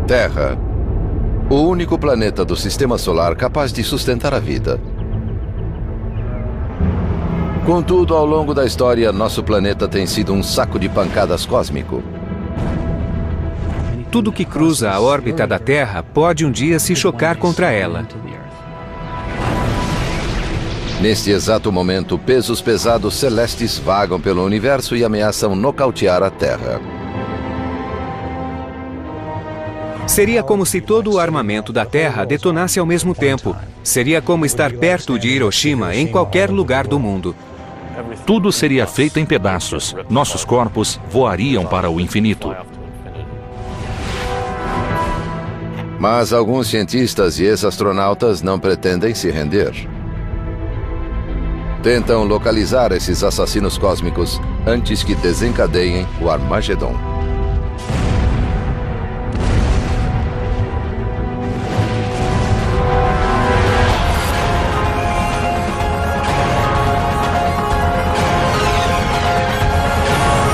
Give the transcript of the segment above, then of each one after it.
Terra. O único planeta do Sistema Solar capaz de sustentar a vida. Contudo, ao longo da história, nosso planeta tem sido um saco de pancadas cósmico. Tudo que cruza a órbita da Terra pode um dia se chocar contra ela. Neste exato momento, pesos pesados celestes vagam pelo universo e ameaçam nocautear a Terra. Seria como se todo o armamento da Terra detonasse ao mesmo tempo. Seria como estar perto de Hiroshima em qualquer lugar do mundo. Tudo seria feito em pedaços. Nossos corpos voariam para o infinito. Mas alguns cientistas e ex-astronautas não pretendem se render. Tentam localizar esses assassinos cósmicos antes que desencadeiem o Armagedon.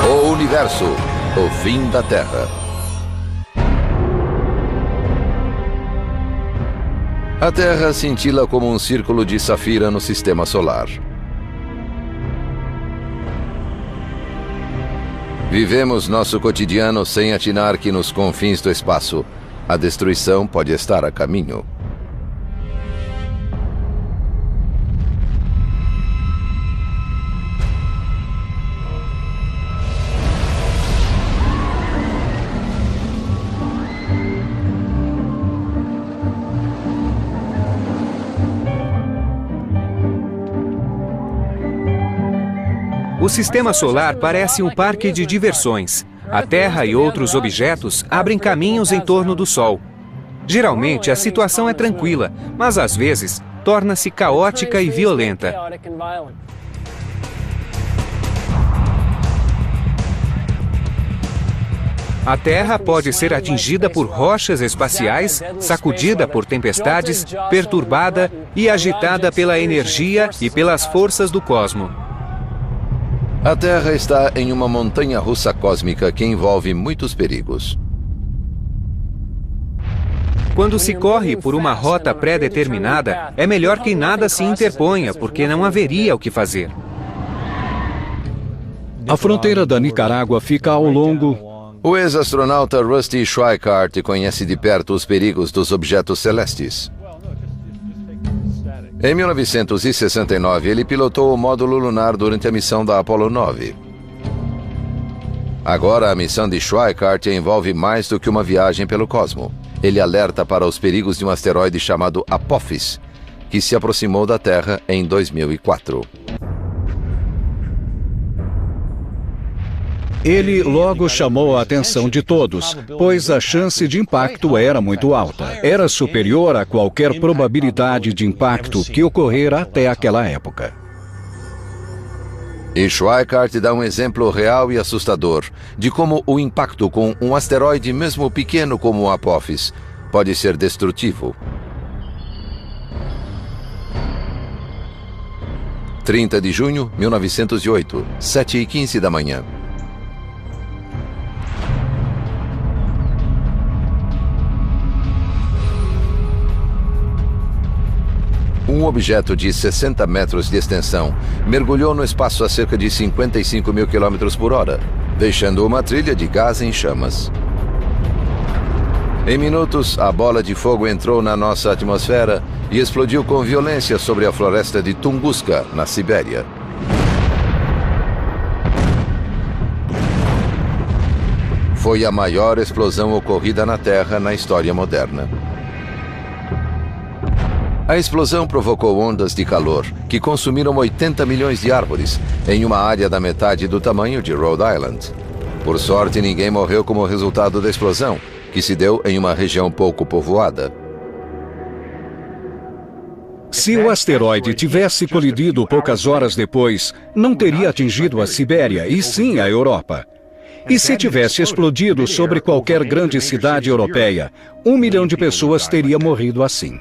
O Universo, o fim da Terra. A Terra cintila como um círculo de safira no Sistema Solar. Vivemos nosso cotidiano sem atinar que nos confins do espaço, a destruição pode estar a caminho. O Sistema Solar parece um parque de diversões. A Terra e outros objetos abrem caminhos em torno do Sol. Geralmente, a situação é tranquila, mas às vezes torna-se caótica e violenta. A Terra pode ser atingida por rochas espaciais, sacudida por tempestades, perturbada e agitada pela energia e pelas forças do cosmos. A Terra está em uma montanha-russa cósmica que envolve muitos perigos. Quando se corre por uma rota pré-determinada, é melhor que nada se interponha, porque não haveria o que fazer. A fronteira da Nicarágua fica ao longo... O ex-astronauta Rusty Schweickart conhece de perto os perigos dos objetos celestes. Em 1969, ele pilotou o módulo lunar durante a missão da Apollo 9. Agora, a missão de Schweickart envolve mais do que uma viagem pelo cosmo. Ele alerta para os perigos de um asteroide chamado Apophis, que se aproximou da Terra em 2004. Ele logo chamou a atenção de todos, pois a chance de impacto era muito alta. Era superior a qualquer probabilidade de impacto que ocorrera até aquela época. E Schweickart dá um exemplo real e assustador de como o impacto com um asteroide, mesmo pequeno como o Apophis, pode ser destrutivo. 30 de junho de 1908, 7h15 da manhã. Um objeto de 60 metros de extensão mergulhou no espaço a cerca de 55 mil quilômetros por hora, deixando uma trilha de gás em chamas. Em minutos, a bola de fogo entrou na nossa atmosfera e explodiu com violência sobre a floresta de Tunguska, na Sibéria. Foi a maior explosão ocorrida na Terra na história moderna. A explosão provocou ondas de calor que consumiram 80 milhões de árvores em uma área da metade do tamanho de Rhode Island. Por sorte, ninguém morreu como resultado da explosão, que se deu em uma região pouco povoada. Se o asteroide tivesse colidido poucas horas depois, não teria atingido a Sibéria, e sim a Europa. E se tivesse explodido sobre qualquer grande cidade europeia, 1 milhão de pessoas teria morrido assim.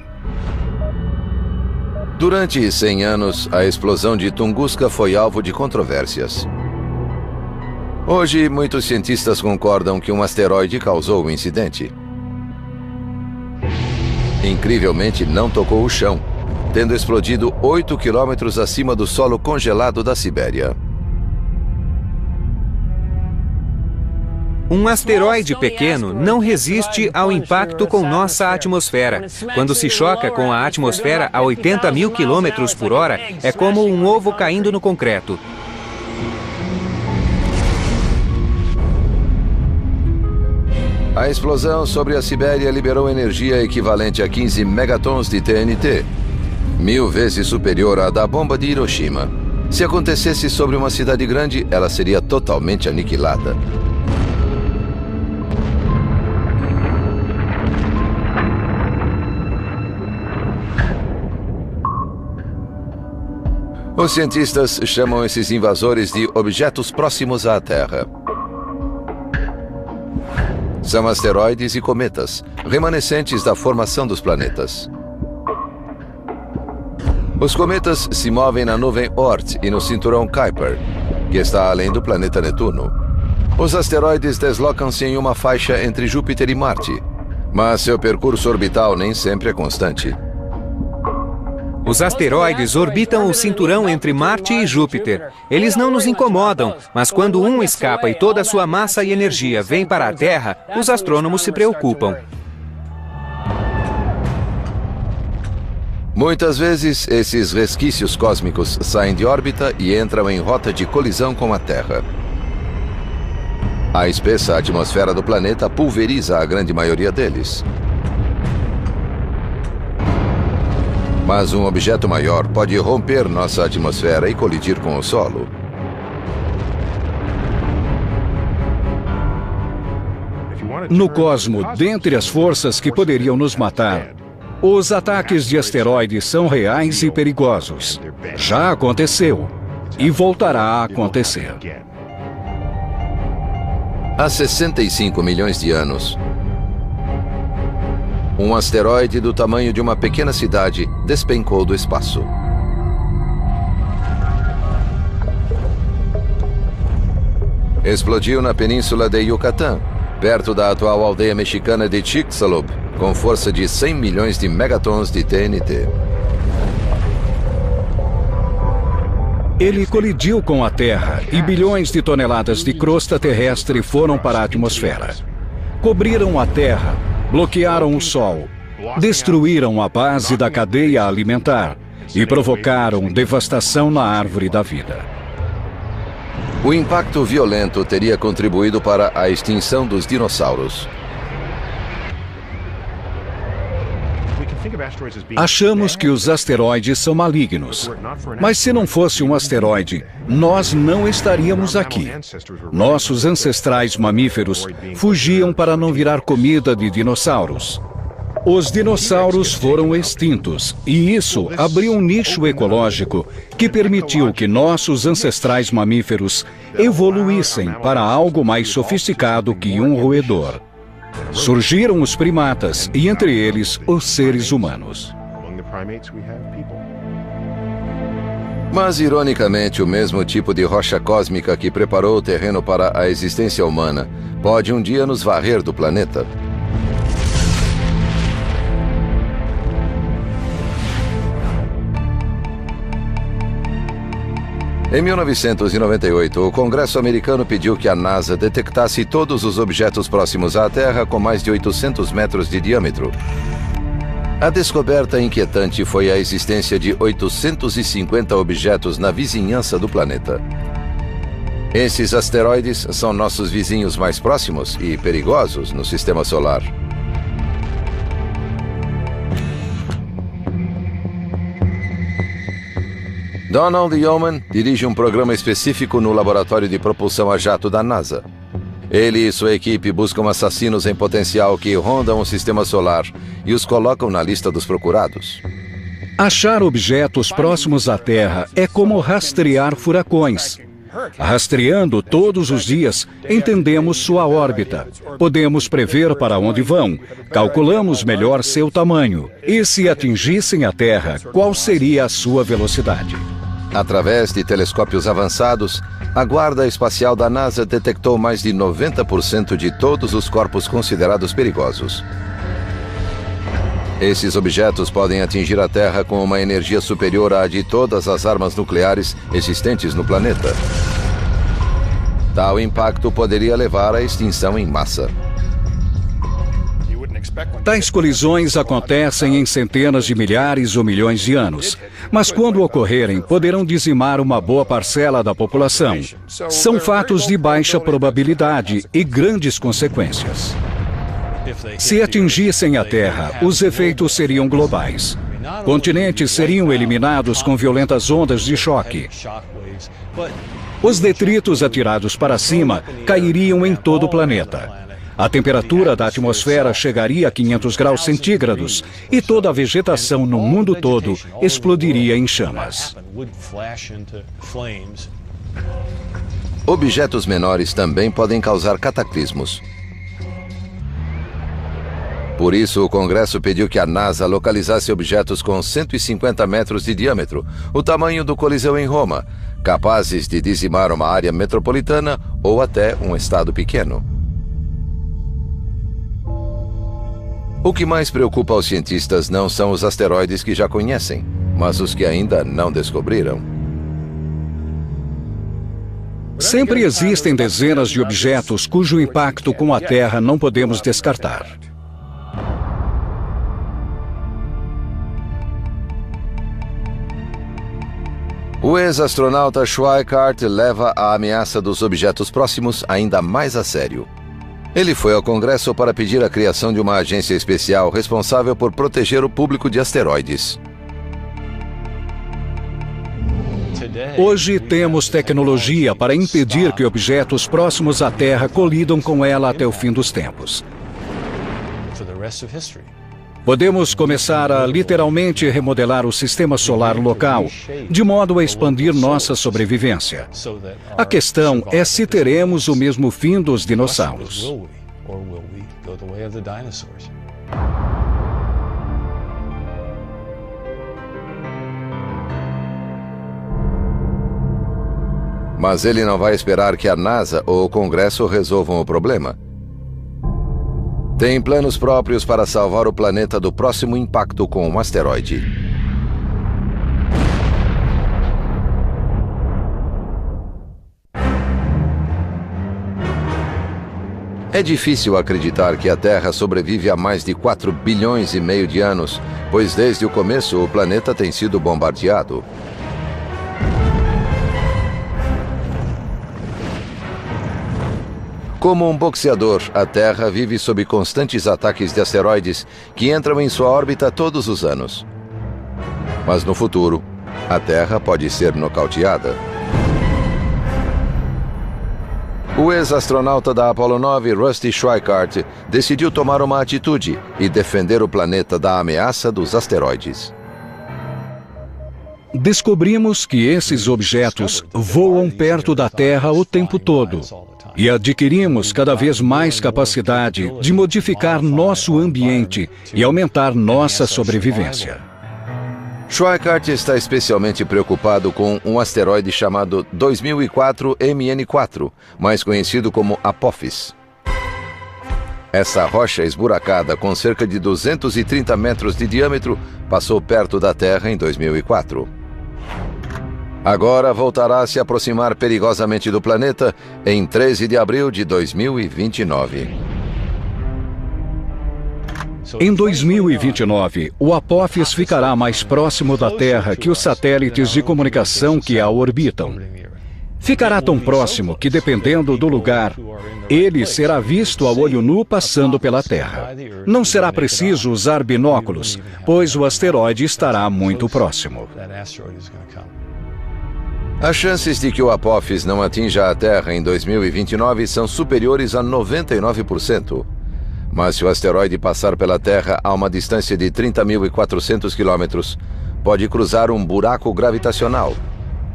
Durante 100 anos, a explosão de Tunguska foi alvo de controvérsias. Hoje, muitos cientistas concordam que um asteroide causou o incidente. Incrivelmente, não tocou o chão, tendo explodido 8 quilômetros acima do solo congelado da Sibéria. Um asteroide pequeno não resiste ao impacto com nossa atmosfera. Quando se choca com a atmosfera a 80 mil quilômetros por hora, é como um ovo caindo no concreto. A explosão sobre a Sibéria liberou energia equivalente a 15 megatons de TNT, 1000 vezes superior à da bomba de Hiroshima. Se acontecesse sobre uma cidade grande, ela seria totalmente aniquilada. Os cientistas chamam esses invasores de objetos próximos à Terra. São asteroides e cometas, remanescentes da formação dos planetas. Os cometas se movem na nuvem Oort e no cinturão Kuiper, que está além do planeta Netuno. Os asteroides deslocam-se em uma faixa entre Júpiter e Marte, mas seu percurso orbital nem sempre é constante. Os asteroides orbitam o cinturão entre Marte e Júpiter. Eles não nos incomodam, mas quando um escapa e toda a sua massa e energia vem para a Terra, os astrônomos se preocupam. Muitas vezes, esses resquícios cósmicos saem de órbita e entram em rota de colisão com a Terra. A espessa atmosfera do planeta pulveriza a grande maioria deles. Mas um objeto maior pode romper nossa atmosfera e colidir com o solo. No cosmo, dentre as forças que poderiam nos matar, os ataques de asteroides são reais e perigosos. Já aconteceu e voltará a acontecer. Há 65 milhões de anos, um asteroide do tamanho de uma pequena cidade despencou do espaço. Explodiu na península de Yucatán, perto da atual aldeia mexicana de Chicxulub, com força de 100 milhões de megatons de TNT. Ele colidiu com a Terra e bilhões de toneladas de crosta terrestre foram para a atmosfera. Cobriram a Terra, bloquearam o Sol, destruíram a base da cadeia alimentar e provocaram devastação na árvore da vida. O impacto violento teria contribuído para a extinção dos dinossauros. Achamos que os asteroides são malignos. Mas se não fosse um asteroide, nós não estaríamos aqui. Nossos ancestrais mamíferos fugiam para não virar comida de dinossauros. Os dinossauros foram extintos, e isso abriu um nicho ecológico que permitiu que nossos ancestrais mamíferos evoluíssem para algo mais sofisticado que um roedor. Surgiram os primatas e, entre eles, os seres humanos. Mas, ironicamente, o mesmo tipo de rocha cósmica que preparou o terreno para a existência humana pode um dia nos varrer do planeta. Em 1998, o Congresso americano pediu que a NASA detectasse todos os objetos próximos à Terra com mais de 800 metros de diâmetro. A descoberta inquietante foi a existência de 850 objetos na vizinhança do planeta. Esses asteroides são nossos vizinhos mais próximos e perigosos no Sistema Solar. Donald Yeoman dirige um programa específico no Laboratório de Propulsão a Jato da NASA. Ele e sua equipe buscam assassinos em potencial que rondam o Sistema Solar e os colocam na lista dos procurados. Achar objetos próximos à Terra é como rastrear furacões. Rastreando todos os dias, entendemos sua órbita. Podemos prever para onde vão, calculamos melhor seu tamanho. E se atingissem a Terra, qual seria a sua velocidade? Através de telescópios avançados, a Guarda Espacial da NASA detectou mais de 90% de todos os corpos considerados perigosos. Esses objetos podem atingir a Terra com uma energia superior à de todas as armas nucleares existentes no planeta. Tal impacto poderia levar à extinção em massa. Tais colisões acontecem em centenas de milhares ou milhões de anos, mas quando ocorrerem, poderão dizimar uma boa parcela da população. São fatos de baixa probabilidade e grandes consequências. Se atingissem a Terra, os efeitos seriam globais. Continentes seriam eliminados com violentas ondas de choque. Os detritos atirados para cima cairiam em todo o planeta. A temperatura da atmosfera chegaria a 500 graus centígrados e toda a vegetação no mundo todo explodiria em chamas. Objetos menores também podem causar cataclismos. Por isso, o Congresso pediu que a NASA localizasse objetos com 150 metros de diâmetro, o tamanho do Coliseu em Roma, capazes de dizimar uma área metropolitana ou até um estado pequeno. O que mais preocupa aos cientistas não são os asteroides que já conhecem, mas os que ainda não descobriram. Sempre existem dezenas de objetos cujo impacto com a Terra não podemos descartar. O ex-astronauta Schweikart leva a ameaça dos objetos próximos ainda mais a sério. Ele foi ao Congresso para pedir a criação de uma agência especial responsável por proteger o público de asteroides. Hoje temos tecnologia para impedir que objetos próximos à Terra colidam com ela até o fim dos tempos. Podemos começar a literalmente remodelar o sistema solar local, de modo a expandir nossa sobrevivência. A questão é se teremos o mesmo fim dos dinossauros. Mas ele não vai esperar que a NASA ou o Congresso resolvam o problema. Tem planos próprios para salvar o planeta do próximo impacto com um asteroide. É difícil acreditar que a Terra sobrevive há mais de 4 bilhões e meio de anos, pois desde o começo o planeta tem sido bombardeado. Como um boxeador, a Terra vive sob constantes ataques de asteroides que entram em sua órbita todos os anos. Mas no futuro, a Terra pode ser nocauteada. O ex-astronauta da Apollo 9, Rusty Schweikart, decidiu tomar uma atitude e defender o planeta da ameaça dos asteroides. Descobrimos que esses objetos voam perto da Terra o tempo todo. E adquirimos cada vez mais capacidade de modificar nosso ambiente e aumentar nossa sobrevivência. Schweikart está especialmente preocupado com um asteroide chamado 2004 MN4, mais conhecido como Apophis. Essa rocha esburacada com cerca de 230 metros de diâmetro passou perto da Terra em 2004. Agora voltará a se aproximar perigosamente do planeta em 13 de abril de 2029. Em 2029, o Apophis ficará mais próximo da Terra que os satélites de comunicação que a orbitam. Ficará tão próximo que, dependendo do lugar, ele será visto a olho nu passando pela Terra. Não será preciso usar binóculos, pois o asteroide estará muito próximo. As chances de que o Apophis não atinja a Terra em 2029 são superiores a 99%. Mas se o asteroide passar pela Terra a uma distância de 30.400 quilômetros, pode cruzar um buraco gravitacional,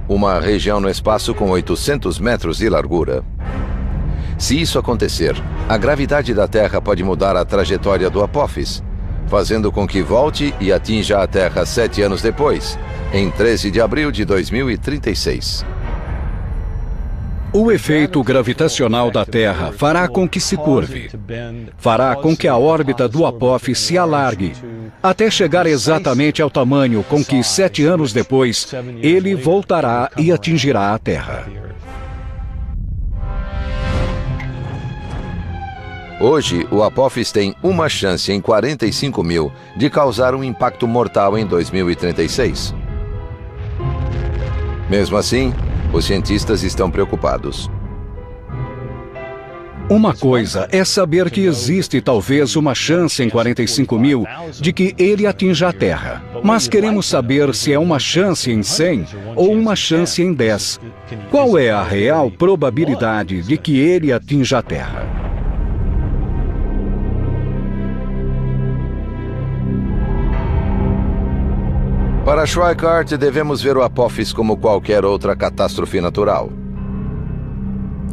uma região no espaço com 800 metros de largura. Se isso acontecer, a gravidade da Terra pode mudar a trajetória do Apophis, fazendo com que volte e atinja a Terra 7 anos depois, em 13 de abril de 2036. O efeito gravitacional da Terra fará com que se curve. Fará com que a órbita do Apophis se alargue, até chegar exatamente ao tamanho com que 7 anos depois ele voltará e atingirá a Terra. Hoje, o Apophis tem uma chance em 45 mil de causar um impacto mortal em 2036. Mesmo assim, os cientistas estão preocupados. Uma coisa é saber que existe talvez uma chance em 45 mil de que ele atinja a Terra. Mas queremos saber se é uma chance em 100 ou uma chance em 10. Qual é a real probabilidade de que ele atinja a Terra? Para Schweikart, devemos ver o Apophis como qualquer outra catástrofe natural.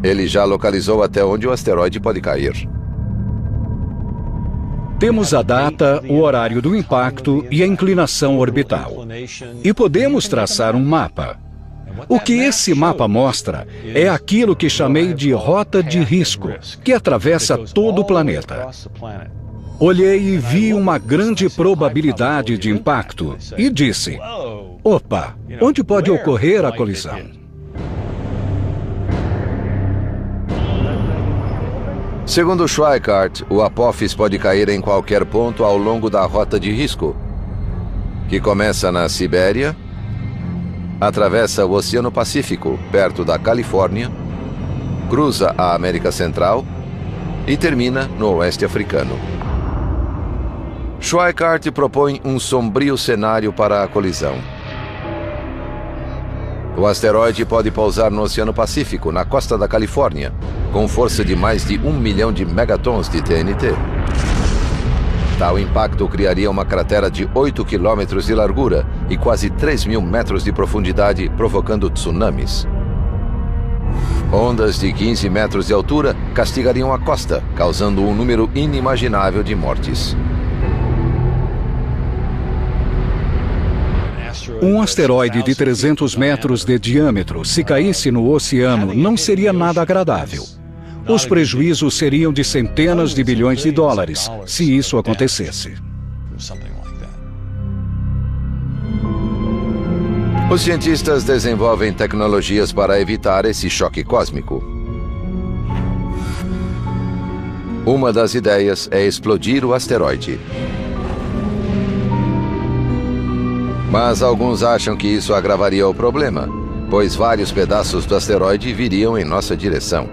Ele já localizou até onde o asteroide pode cair. Temos a data, o horário do impacto e a inclinação orbital. E podemos traçar um mapa. O que esse mapa mostra é aquilo que chamei de rota de risco, que atravessa todo o planeta. Olhei e vi uma grande probabilidade de impacto e disse: opa, onde pode ocorrer a colisão? Segundo Schweikart, o Apophis pode cair em qualquer ponto ao longo da rota de risco, que começa na Sibéria, atravessa o Oceano Pacífico, perto da Califórnia, cruza a América Central e termina no oeste africano. Schweikart propõe um sombrio cenário para a colisão. O asteroide pode pousar no Oceano Pacífico, na costa da Califórnia, com força de mais de 1 milhão de megatons de TNT. Tal impacto criaria uma cratera de 8 quilômetros de largura e quase 3.000 metros de profundidade, provocando tsunamis. Ondas de 15 metros de altura castigariam a costa, causando um número inimaginável de mortes. Um asteroide de 300 metros de diâmetro, se caísse no oceano, não seria nada agradável. Os prejuízos seriam de centenas de bilhões de dólares, se isso acontecesse. Os cientistas desenvolvem tecnologias para evitar esse choque cósmico. Uma das ideias é explodir o asteroide. Mas alguns acham que isso agravaria o problema, pois vários pedaços do asteroide viriam em nossa direção.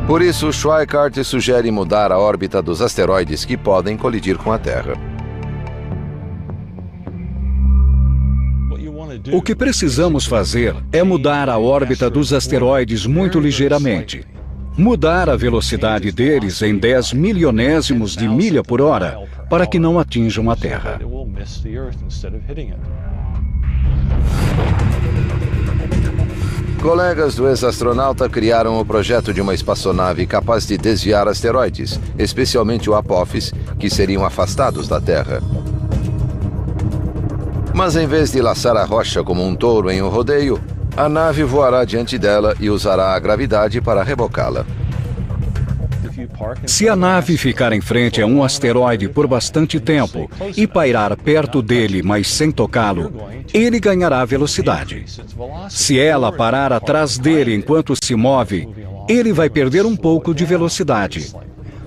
Por isso, Schweikart sugere mudar a órbita dos asteroides que podem colidir com a Terra. O que precisamos fazer é mudar a órbita dos asteroides muito ligeiramente. Mudar a velocidade deles em 10 milionésimos de milha por hora, para que não atinjam a Terra. Colegas do ex-astronauta criaram o projeto de uma espaçonave capaz de desviar asteroides, especialmente o Apophis, que seriam afastados da Terra. Mas em vez de laçar a rocha como um touro em um rodeio, a nave voará diante dela e usará a gravidade para rebocá-la. Se a nave ficar em frente a um asteroide por bastante tempo e pairar perto dele, mas sem tocá-lo, ele ganhará velocidade. Se ela parar atrás dele enquanto se move, ele vai perder um pouco de velocidade.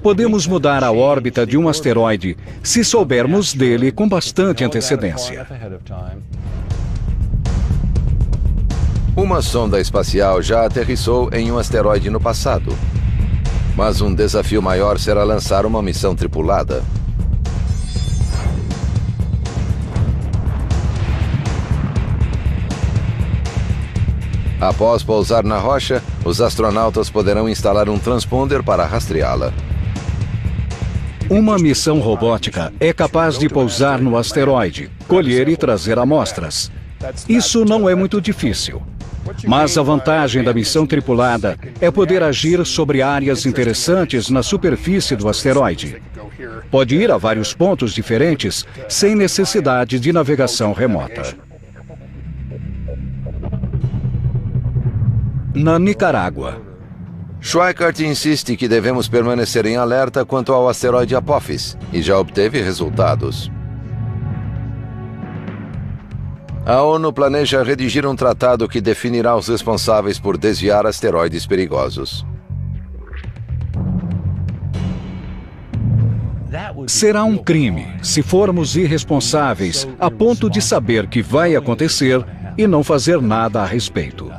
Podemos mudar a órbita de um asteroide se soubermos dele com bastante antecedência. Uma sonda espacial já aterrissou em um asteroide no passado. Mas um desafio maior será lançar uma missão tripulada. Após pousar na rocha, os astronautas poderão instalar um transponder para rastreá-la. Uma missão robótica é capaz de pousar no asteroide, colher e trazer amostras. Isso não é muito difícil. Mas a vantagem da missão tripulada é poder agir sobre áreas interessantes na superfície do asteroide. Pode ir a vários pontos diferentes sem necessidade de navegação remota. Na Nicarágua, Schweikart insiste que devemos permanecer em alerta quanto ao asteroide Apophis e já obteve resultados. A ONU planeja redigir um tratado que definirá os responsáveis por desviar asteroides perigosos. Será um crime se formos irresponsáveis a ponto de saber que vai acontecer e não fazer nada a respeito.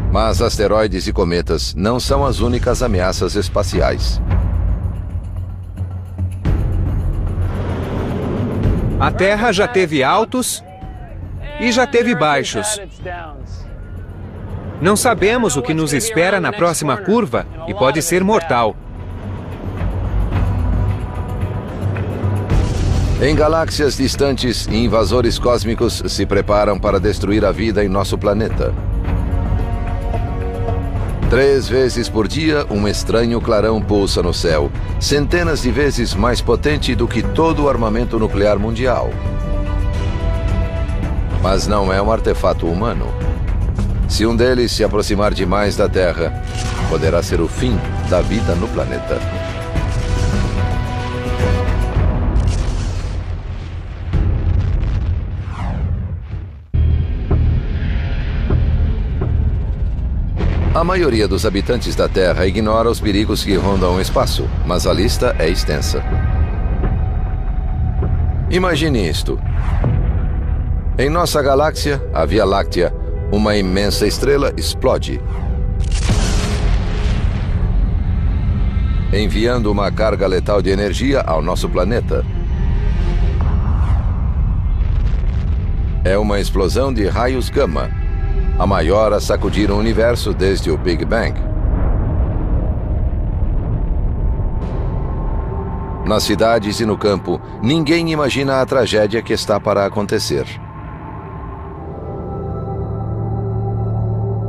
Mas asteroides e cometas não são as únicas ameaças espaciais. A Terra já teve altos e já teve baixos. Não sabemos o que nos espera na próxima curva e pode ser mortal. Em galáxias distantes, invasores cósmicos se preparam para destruir a vida em nosso planeta. 3 vezes por dia, um estranho clarão pulsa no céu, centenas de vezes mais potente do que todo o armamento nuclear mundial. Mas não é um artefato humano. Se um deles se aproximar demais da Terra, poderá ser o fim da vida no planeta. A maioria dos habitantes da Terra ignora os perigos que rondam o espaço, mas a lista é extensa. Imagine isto. Em nossa galáxia, a Via Láctea, uma imensa estrela explode, enviando uma carga letal de energia ao nosso planeta. É uma explosão de raios gama, a maior a sacudir o universo desde o Big Bang. Nas cidades e no campo, ninguém imagina a tragédia que está para acontecer.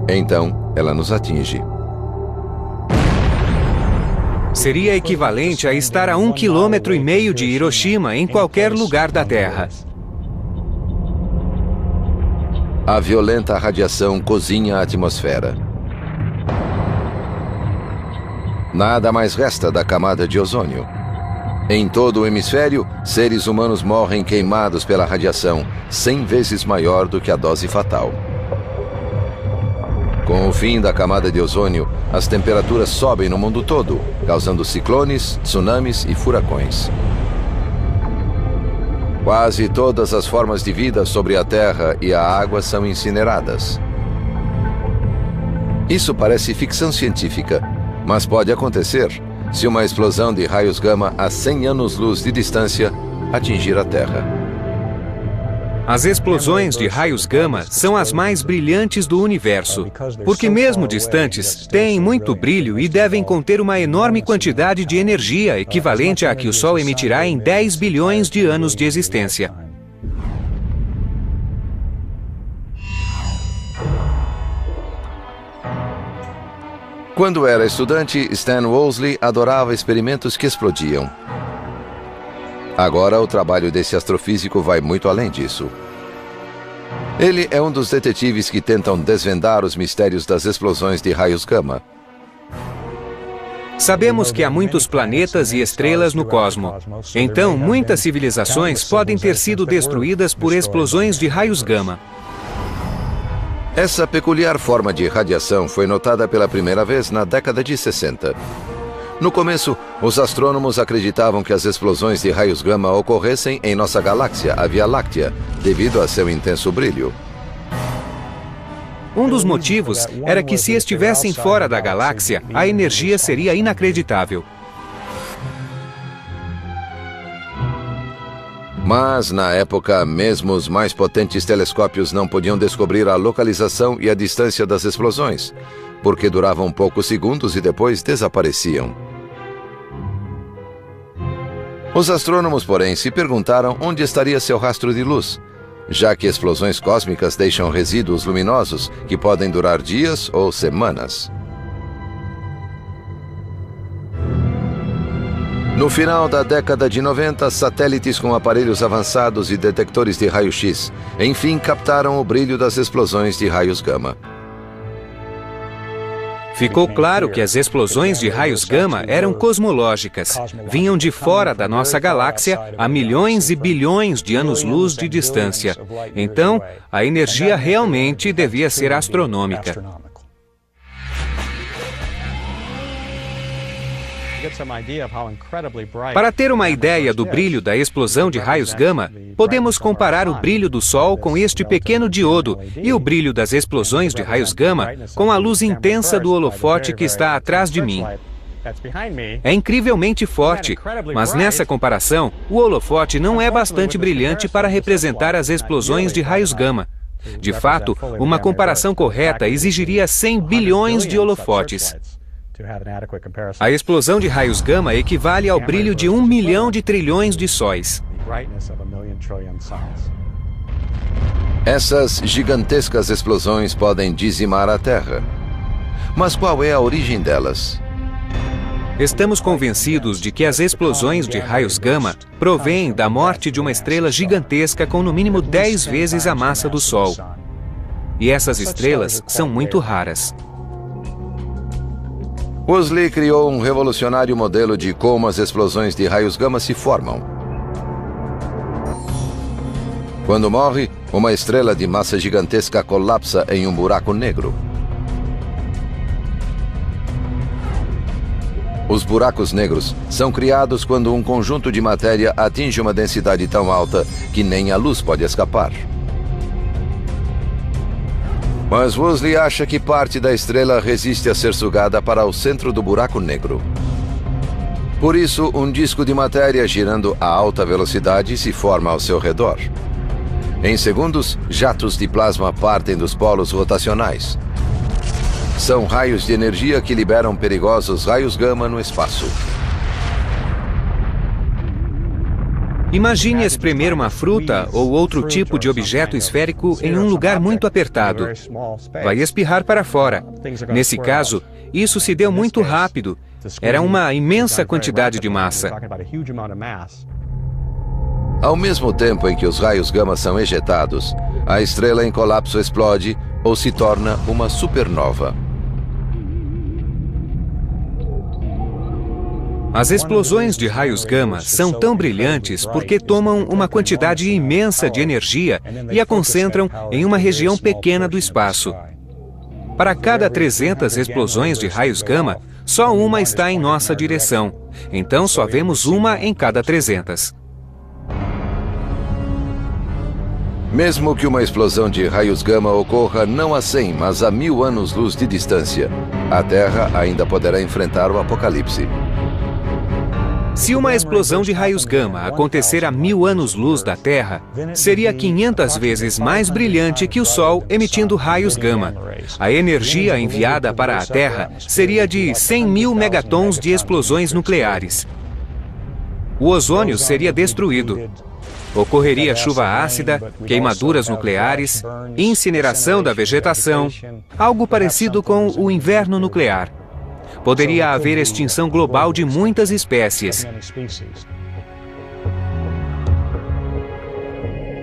Então, ela nos atinge. Seria equivalente a estar a 1,5 km de Hiroshima em qualquer lugar da Terra. A violenta radiação cozinha a atmosfera. Nada mais resta da camada de ozônio. Em todo o hemisfério, seres humanos morrem queimados pela radiação, 100 vezes maior do que a dose fatal. Com o fim da camada de ozônio, as temperaturas sobem no mundo todo, causando ciclones, tsunamis e furacões. Quase todas as formas de vida sobre a Terra e a água são incineradas. Isso parece ficção científica, mas pode acontecer se uma explosão de raios gama a 100 anos-luz de distância atingir a Terra. As explosões de raios gama são as mais brilhantes do universo, porque mesmo distantes, têm muito brilho e devem conter uma enorme quantidade de energia equivalente à que o Sol emitirá em 10 bilhões de anos de existência. Quando era estudante, Stan Wolseley adorava experimentos que explodiam. Agora, o trabalho desse astrofísico vai muito além disso. Ele é um dos detetives que tentam desvendar os mistérios das explosões de raios gama. Sabemos que há muitos planetas e estrelas no cosmos. Então, muitas civilizações podem ter sido destruídas por explosões de raios gama. Essa peculiar forma de radiação foi notada pela primeira vez na década de 60. No começo, os astrônomos acreditavam que as explosões de raios gama ocorressem em nossa galáxia, a Via Láctea, devido a seu intenso brilho. Um dos motivos era que se estivessem fora da galáxia, a energia seria inacreditável. Mas, na época, mesmo os mais potentes telescópios não podiam descobrir a localização e a distância das explosões, porque duravam poucos segundos e depois desapareciam. Os astrônomos, porém, se perguntaram onde estaria seu rastro de luz, já que explosões cósmicas deixam resíduos luminosos que podem durar dias ou semanas. No final da década de 90, satélites com aparelhos avançados e detectores de raio-x, enfim, captaram o brilho das explosões de raios gama. Ficou claro que as explosões de raios gama eram cosmológicas, vinham de fora da nossa galáxia a milhões e bilhões de anos-luz de distância. Então, a energia realmente devia ser astronômica. Para ter uma ideia do brilho da explosão de raios gama, podemos comparar o brilho do Sol com este pequeno diodo e o brilho das explosões de raios gama com a luz intensa do holofote que está atrás de mim. É incrivelmente forte, mas nessa comparação, o holofote não é bastante brilhante para representar as explosões de raios gama. De fato, uma comparação correta exigiria 100 bilhões de holofotes. A explosão de raios gama equivale ao brilho de 1 milhão de trilhões de sóis. Essas gigantescas explosões podem dizimar a Terra. Mas qual é a origem delas? Estamos convencidos de que as explosões de raios gama provêm da morte de uma estrela gigantesca com no mínimo 10 vezes a massa do Sol. E essas estrelas são muito raras. Woolsey criou um revolucionário modelo de como as explosões de raios gama se formam. Quando morre, uma estrela de massa gigantesca colapsa em um buraco negro. Os buracos negros são criados quando um conjunto de matéria atinge uma densidade tão alta que nem a luz pode escapar. Mas Woolsey acha que parte da estrela resiste a ser sugada para o centro do buraco negro. Por isso, um disco de matéria girando a alta velocidade se forma ao seu redor. Em segundos, jatos de plasma partem dos polos rotacionais. São raios de energia que liberam perigosos raios gama no espaço. Imagine espremer uma fruta ou outro tipo de objeto esférico em um lugar muito apertado. Vai espirrar para fora. Nesse caso, isso se deu muito rápido. Era uma imensa quantidade de massa. Ao mesmo tempo em que os raios gama são ejetados, a estrela em colapso explode ou se torna uma supernova. As explosões de raios gama são tão brilhantes porque tomam uma quantidade imensa de energia e a concentram em uma região pequena do espaço. Para cada 300 explosões de raios gama, só uma está em nossa direção. Então só vemos uma em cada 300. Mesmo que uma explosão de raios gama ocorra não a 100, mas a 1000 anos-luz de distância, a Terra ainda poderá enfrentar o apocalipse. Se uma explosão de raios gama acontecer a 1000 anos-luz da Terra, seria 500 vezes mais brilhante que o Sol emitindo raios gama. A energia enviada para a Terra seria de 100.000 megatons de explosões nucleares. O ozônio seria destruído. Ocorreria chuva ácida, queimaduras nucleares, incineração da vegetação, algo parecido com o inverno nuclear. Poderia haver extinção global de muitas espécies.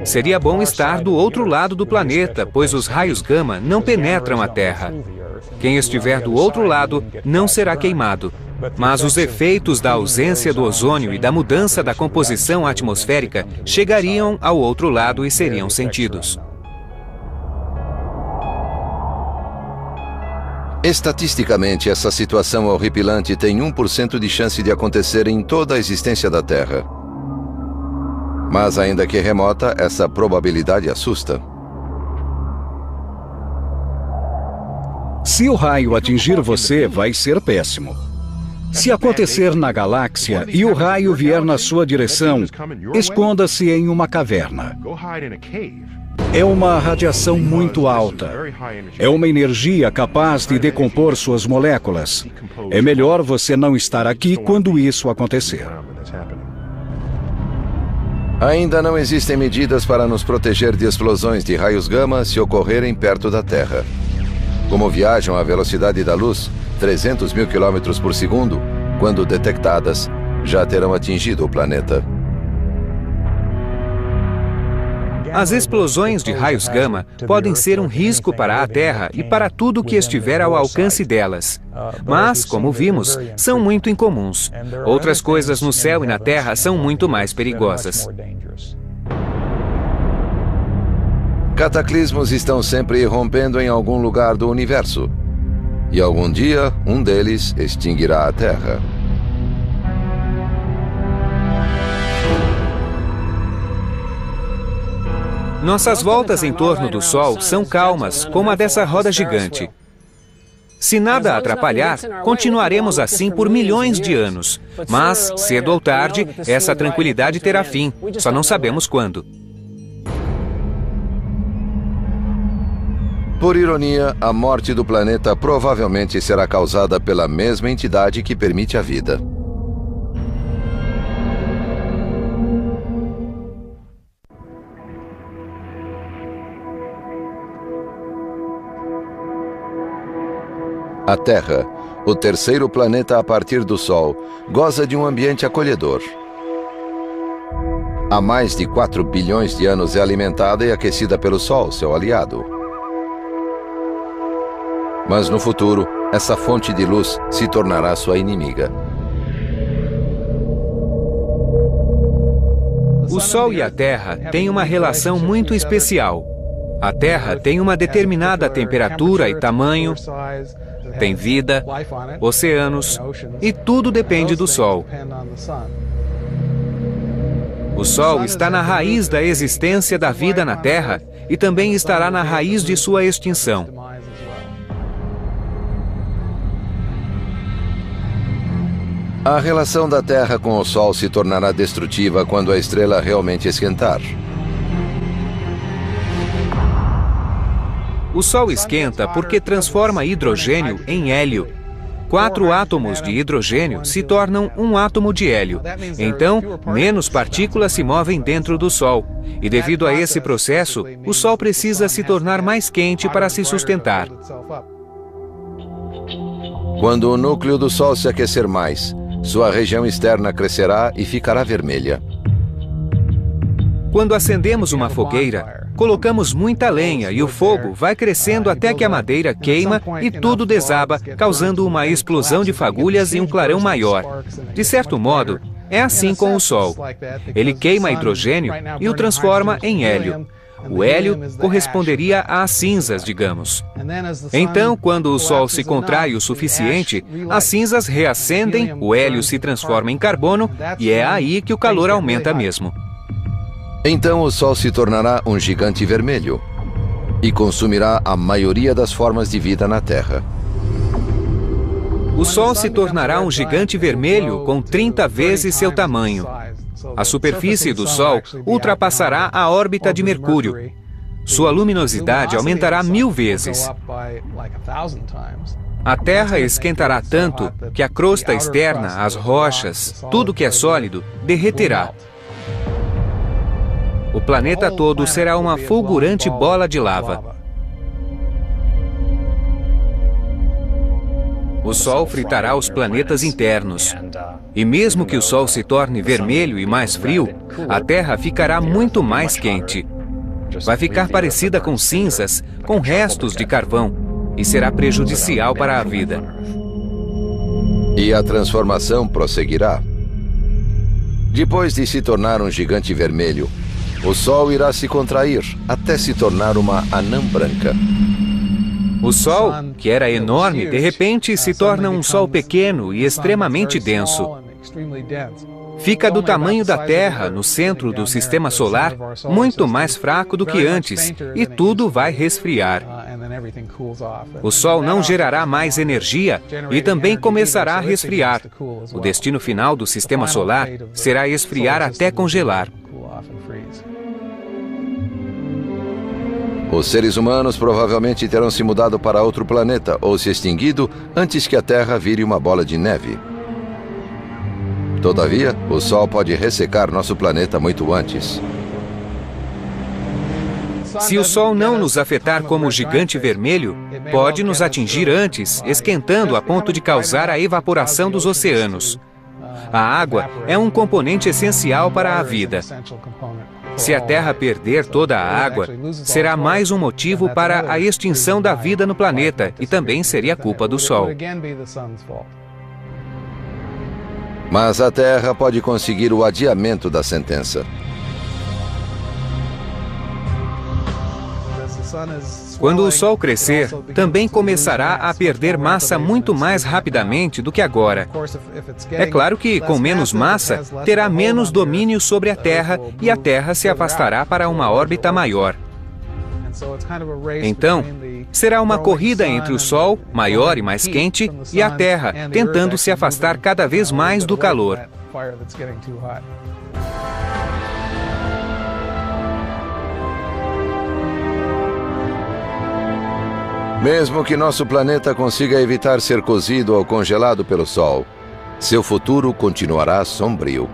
Seria bom estar do outro lado do planeta, pois os raios gama não penetram a Terra. Quem estiver do outro lado não será queimado. Mas os efeitos da ausência do ozônio e da mudança da composição atmosférica chegariam ao outro lado e seriam sentidos. Estatisticamente, essa situação horripilante tem 1% de chance de acontecer em toda a existência da Terra. Mas ainda que remota, essa probabilidade assusta. Se o raio atingir você, vai ser péssimo. Se acontecer na galáxia e o raio vier na sua direção, esconda-se em uma caverna. É uma radiação muito alta. É uma energia capaz de decompor suas moléculas. É melhor você não estar aqui quando isso acontecer. Ainda não existem medidas para nos proteger de explosões de raios gama se ocorrerem perto da Terra. Como viajam à velocidade da luz, 300.000 km por segundo, quando detectadas, já terão atingido o planeta. As explosões de raios gama podem ser um risco para a Terra e para tudo que estiver ao alcance delas. Mas, como vimos, são muito incomuns. Outras coisas no céu e na Terra são muito mais perigosas. Cataclismos estão sempre irrompendo em algum lugar do universo. E algum dia, um deles extinguirá a Terra. Nossas voltas em torno do Sol são calmas, como a dessa roda gigante. Se nada atrapalhar, continuaremos assim por milhões de anos. Mas, cedo ou tarde, essa tranquilidade terá fim. Só não sabemos quando. Por ironia, a morte do planeta provavelmente será causada pela mesma entidade que permite a vida. A Terra, o terceiro planeta a partir do Sol, goza de um ambiente acolhedor. Há mais de 4 bilhões de anos é alimentada e aquecida pelo Sol, seu aliado. Mas no futuro, essa fonte de luz se tornará sua inimiga. O Sol e a Terra têm uma relação muito especial. A Terra tem uma determinada temperatura e tamanho, tem vida, oceanos, e tudo depende do Sol. O Sol está na raiz da existência da vida na Terra e também estará na raiz de sua extinção. A relação da Terra com o Sol se tornará destrutiva quando a estrela realmente esquentar. O Sol esquenta porque transforma hidrogênio em hélio. 4 átomos de hidrogênio se tornam um átomo de hélio. Então, menos partículas se movem dentro do Sol. E devido a esse processo, o Sol precisa se tornar mais quente para se sustentar. Quando o núcleo do Sol se aquecer mais, sua região externa crescerá e ficará vermelha. Quando acendemos uma fogueira, colocamos muita lenha e o fogo vai crescendo até que a madeira queima e tudo desaba, causando uma explosão de fagulhas e um clarão maior. De certo modo, é assim com o Sol. Ele queima hidrogênio e o transforma em hélio. O hélio corresponderia às cinzas, digamos. Então, quando o Sol se contrai o suficiente, as cinzas reacendem, o hélio se transforma em carbono e é aí que o calor aumenta mesmo. Então o Sol se tornará um gigante vermelho e consumirá a maioria das formas de vida na Terra. O Sol se tornará um gigante vermelho com 30 vezes seu tamanho. A superfície do Sol ultrapassará a órbita de Mercúrio. Sua luminosidade aumentará 1000 vezes. A Terra esquentará tanto que a crosta externa, as rochas, tudo que é sólido, derreterá. O planeta todo será uma fulgurante bola de lava. O Sol fritará os planetas internos. E mesmo que o Sol se torne vermelho e mais frio, a Terra ficará muito mais quente. Vai ficar parecida com cinzas, com restos de carvão, e será prejudicial para a vida. E a transformação prosseguirá. Depois de se tornar um gigante vermelho, o Sol irá se contrair até se tornar uma anã branca. O Sol, que era enorme, de repente se torna um Sol pequeno e extremamente denso. Fica do tamanho da Terra, no centro do Sistema Solar, muito mais fraco do que antes, e tudo vai resfriar. O Sol não gerará mais energia e também começará a resfriar. O destino final do Sistema Solar será esfriar até congelar. Os seres humanos provavelmente terão se mudado para outro planeta ou se extinguido antes que a Terra vire uma bola de neve. Todavia, o Sol pode ressecar nosso planeta muito antes. Se o Sol não nos afetar como gigante vermelho, pode nos atingir antes, esquentando a ponto de causar a evaporação dos oceanos. A água é um componente essencial para a vida. Se a Terra perder toda a água, será mais um motivo para a extinção da vida no planeta e também seria culpa do Sol. Mas a Terra pode conseguir o adiamento da sentença. Quando o Sol crescer, também começará a perder massa muito mais rapidamente do que agora. É claro que, com menos massa, terá menos domínio sobre a Terra e a Terra se afastará para uma órbita maior. Então, será uma corrida entre o Sol, maior e mais quente, e a Terra, tentando se afastar cada vez mais do calor. Mesmo que nosso planeta consiga evitar ser cozido ou congelado pelo Sol, seu futuro continuará sombrio.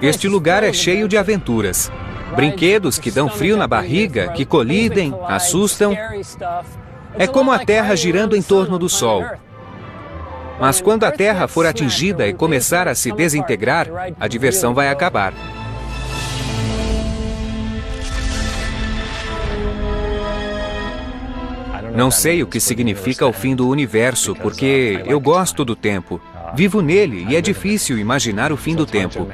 Este lugar é cheio de aventuras. Brinquedos que dão frio na barriga, que colidem, assustam. É como a Terra girando em torno do Sol. Mas quando a Terra for atingida e começar a se desintegrar, a diversão vai acabar. Não sei o que significa o fim do universo, porque eu gosto do tempo. Vivo nele e é difícil imaginar o fim do tempo.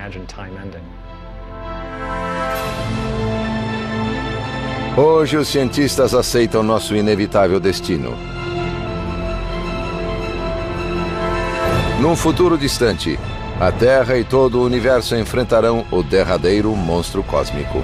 Hoje os cientistas aceitam nosso inevitável destino. Num futuro distante, a Terra e todo o universo enfrentarão o derradeiro monstro cósmico.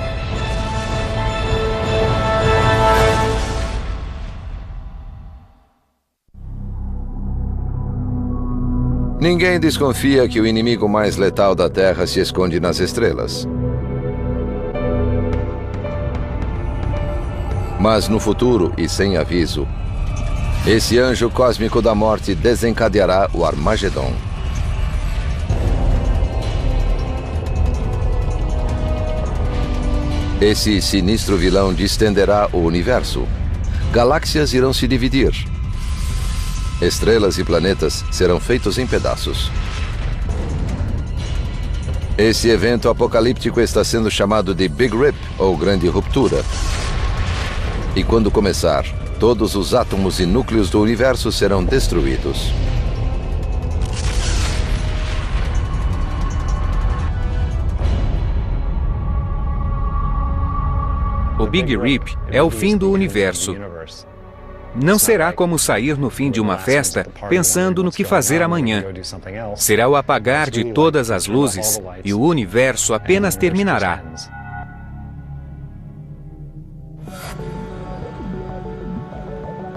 Ninguém desconfia que o inimigo mais letal da Terra se esconde nas estrelas. Mas no futuro, e sem aviso, esse anjo cósmico da morte desencadeará o Armagedon. Esse sinistro vilão distenderá o universo. Galáxias irão se dividir. Estrelas e planetas serão feitos em pedaços. Esse evento apocalíptico está sendo chamado de Big Rip, ou Grande Ruptura. E quando começar, todos os átomos e núcleos do universo serão destruídos. O Big Rip é o fim do universo. Não será como sair no fim de uma festa pensando no que fazer amanhã. Será o apagar de todas as luzes e o universo apenas terminará.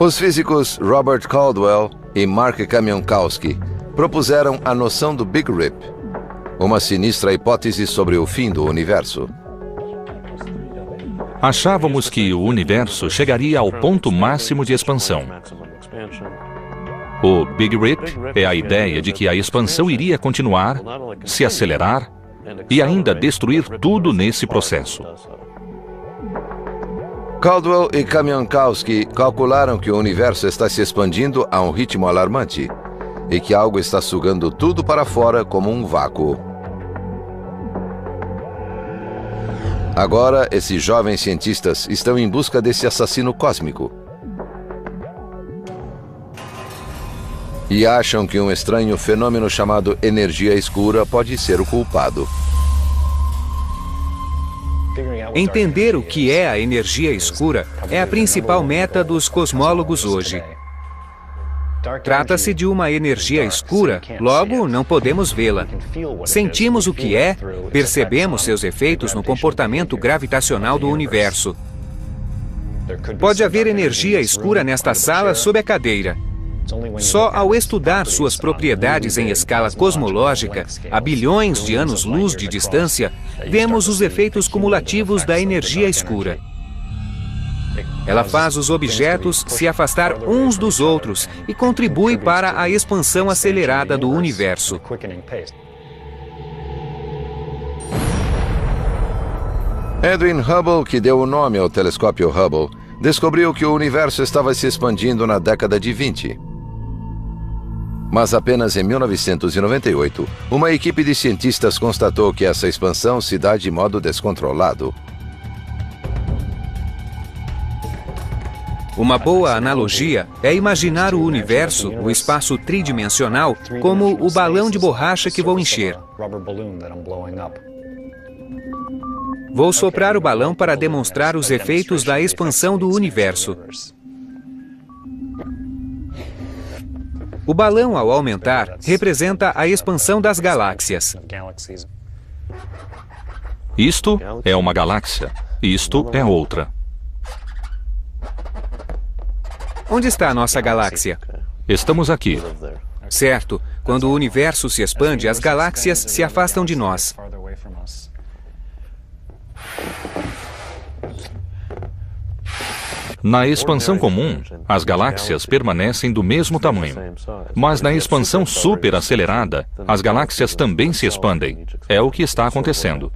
Os físicos Robert Caldwell e Mark Kamionkowski propuseram a noção do Big Rip, uma sinistra hipótese sobre o fim do universo. Achávamos que o universo chegaria ao ponto máximo de expansão. O Big Rip é a ideia de que a expansão iria continuar, se acelerar e ainda destruir tudo nesse processo. Caldwell e Kamionkowski calcularam que o universo está se expandindo a um ritmo alarmante e que algo está sugando tudo para fora como um vácuo. Agora, esses jovens cientistas estão em busca desse assassino cósmico. E acham que um estranho fenômeno chamado energia escura pode ser o culpado. Entender o que é a energia escura é a principal meta dos cosmólogos hoje. Trata-se de uma energia escura, logo não podemos vê-la. Sentimos o que é, percebemos seus efeitos no comportamento gravitacional do universo. Pode haver energia escura nesta sala sob a cadeira. Só ao estudar suas propriedades em escala cosmológica, a bilhões de anos-luz de distância, vemos os efeitos cumulativos da energia escura. Ela faz os objetos se afastar uns dos outros e contribui para a expansão acelerada do universo. Edwin Hubble, que deu o nome ao telescópio Hubble, descobriu que o universo estava se expandindo na década de 20. Mas apenas em 1998, uma equipe de cientistas constatou que essa expansão se dá de modo descontrolado. Uma boa analogia é imaginar o universo, o espaço tridimensional, como o balão de borracha que vou encher. Vou soprar o balão para demonstrar os efeitos da expansão do universo. O balão, ao aumentar, representa a expansão das galáxias. Isto é uma galáxia, isto é outra. Onde está a nossa galáxia? Estamos aqui. Certo, quando o universo se expande, as galáxias se afastam de nós. Na expansão comum, as galáxias permanecem do mesmo tamanho. Mas na expansão superacelerada, as galáxias também se expandem. É o que está acontecendo.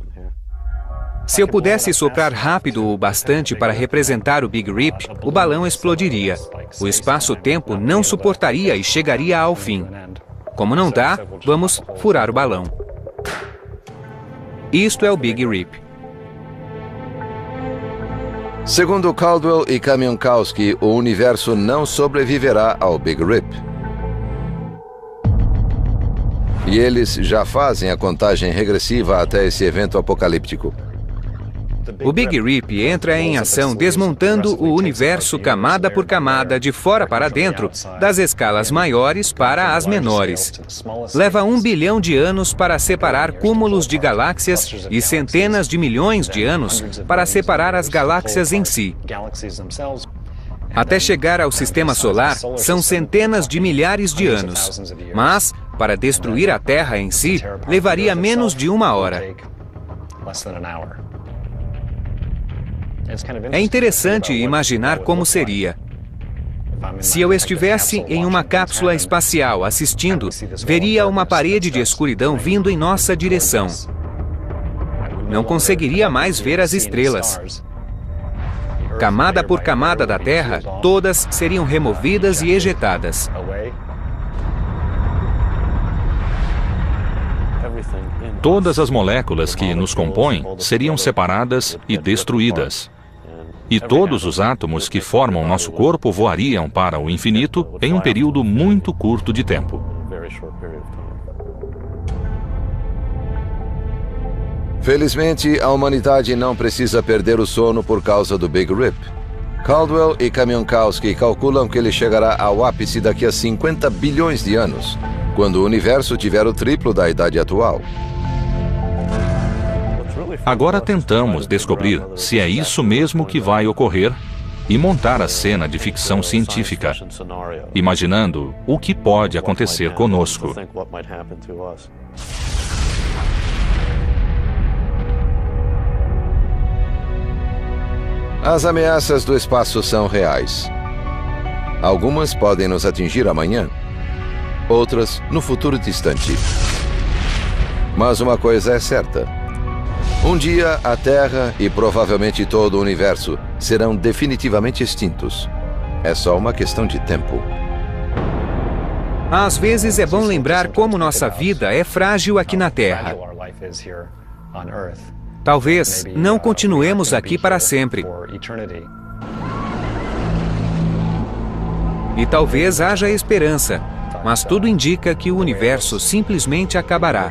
Se eu pudesse soprar rápido o bastante para representar o Big Rip, o balão explodiria. O espaço-tempo não suportaria e chegaria ao fim. Como não dá, vamos furar o balão. Isto é o Big Rip. Segundo Caldwell e Kamiankowski, o universo não sobreviverá ao Big Rip. E eles já fazem a contagem regressiva até esse evento apocalíptico. O Big Rip entra em ação desmontando o universo camada por camada, de fora para dentro, das escalas maiores para as menores. Leva 1 bilhão de anos para separar cúmulos de galáxias e centenas de milhões de anos para separar as galáxias em si. Até chegar ao sistema solar, são centenas de milhares de anos. Mas, para destruir a Terra em si, levaria menos de 1 hora. É interessante imaginar como seria. Se eu estivesse em uma cápsula espacial assistindo, veria uma parede de escuridão vindo em nossa direção. Não conseguiria mais ver as estrelas. Camada por camada da Terra, todas seriam removidas e ejetadas. Todas as moléculas que nos compõem seriam separadas e destruídas. E todos os átomos que formam nosso corpo voariam para o infinito em um período muito curto de tempo. Felizmente, a humanidade não precisa perder o sono por causa do Big Rip. Caldwell e Kamiankowski calculam que ele chegará ao ápice daqui a 50 bilhões de anos, quando o universo tiver o triplo da idade atual. Agora tentamos descobrir se é isso mesmo que vai ocorrer e montar a cena de ficção científica, imaginando o que pode acontecer conosco. As ameaças do espaço são reais. Algumas podem nos atingir amanhã, outras no futuro distante. Mas uma coisa é certa. Um dia, a Terra e provavelmente todo o universo serão definitivamente extintos. É só uma questão de tempo. Às vezes é bom lembrar como nossa vida é frágil aqui na Terra. Talvez não continuemos aqui para sempre. E talvez haja esperança, mas tudo indica que o universo simplesmente acabará.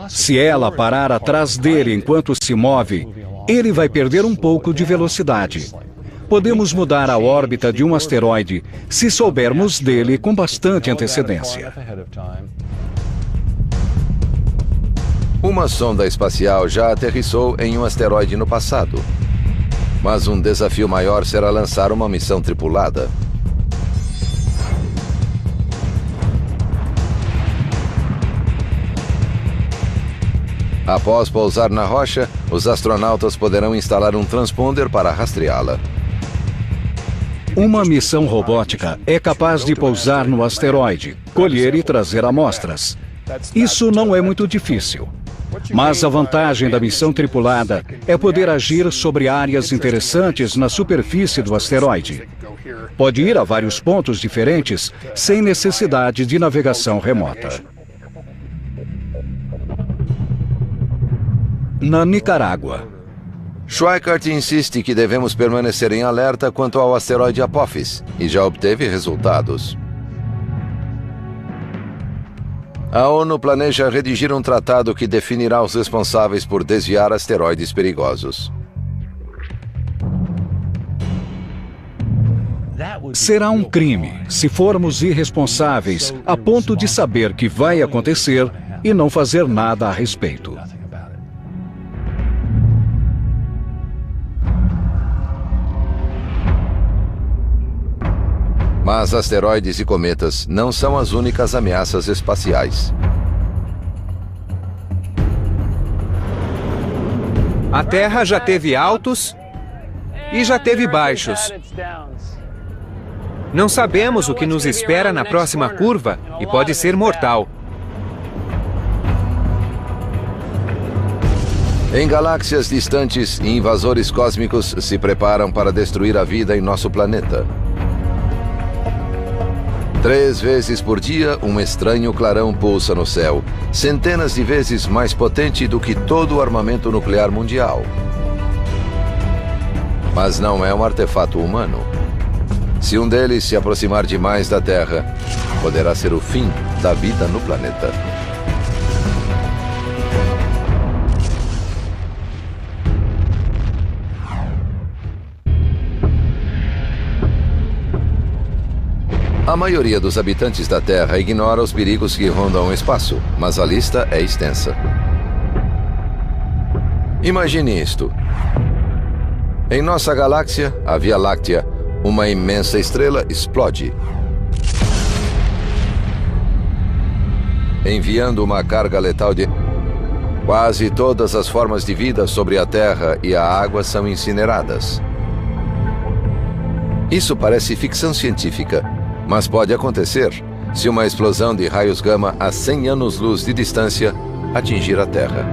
Se ela parar atrás dele enquanto se move, ele vai perder um pouco de velocidade. Podemos mudar a órbita de um asteroide se soubermos dele com bastante antecedência. Uma sonda espacial já aterrissou em um asteroide no passado. Mas um desafio maior será lançar uma missão tripulada. Após pousar na rocha, os astronautas poderão instalar um transponder para rastreá-la. Uma missão robótica é capaz de pousar no asteroide, colher e trazer amostras. Isso não é muito difícil. Mas a vantagem da missão tripulada é poder agir sobre áreas interessantes na superfície do asteroide. Pode ir a vários pontos diferentes sem necessidade de navegação remota. Na Nicarágua. Schweikart insiste que devemos permanecer em alerta quanto ao asteroide Apophis e já obteve resultados. A ONU planeja redigir um tratado que definirá os responsáveis por desviar asteroides perigosos. Será um crime se formos irresponsáveis a ponto de saber que vai acontecer e não fazer nada a respeito. Mas asteroides e cometas não são as únicas ameaças espaciais. A Terra já teve altos e já teve baixos. Não sabemos o que nos espera na próxima curva e pode ser mortal. Em galáxias distantes, invasores cósmicos se preparam para destruir a vida em nosso planeta. 3 vezes por dia, um estranho clarão pulsa no céu, centenas de vezes mais potente do que todo o armamento nuclear mundial. Mas não é um artefato humano. Se um deles se aproximar demais da Terra, poderá ser o fim da vida no planeta. A maioria dos habitantes da Terra ignora os perigos que rondam o espaço, mas a lista é extensa. Imagine isto. Em nossa galáxia, a Via Láctea, uma imensa estrela explode, enviando uma carga letal de... Quase todas as formas de vida sobre a Terra e a água são incineradas. Isso parece ficção científica, mas pode acontecer se uma explosão de raios gama a 100 anos-luz de distância atingir a Terra.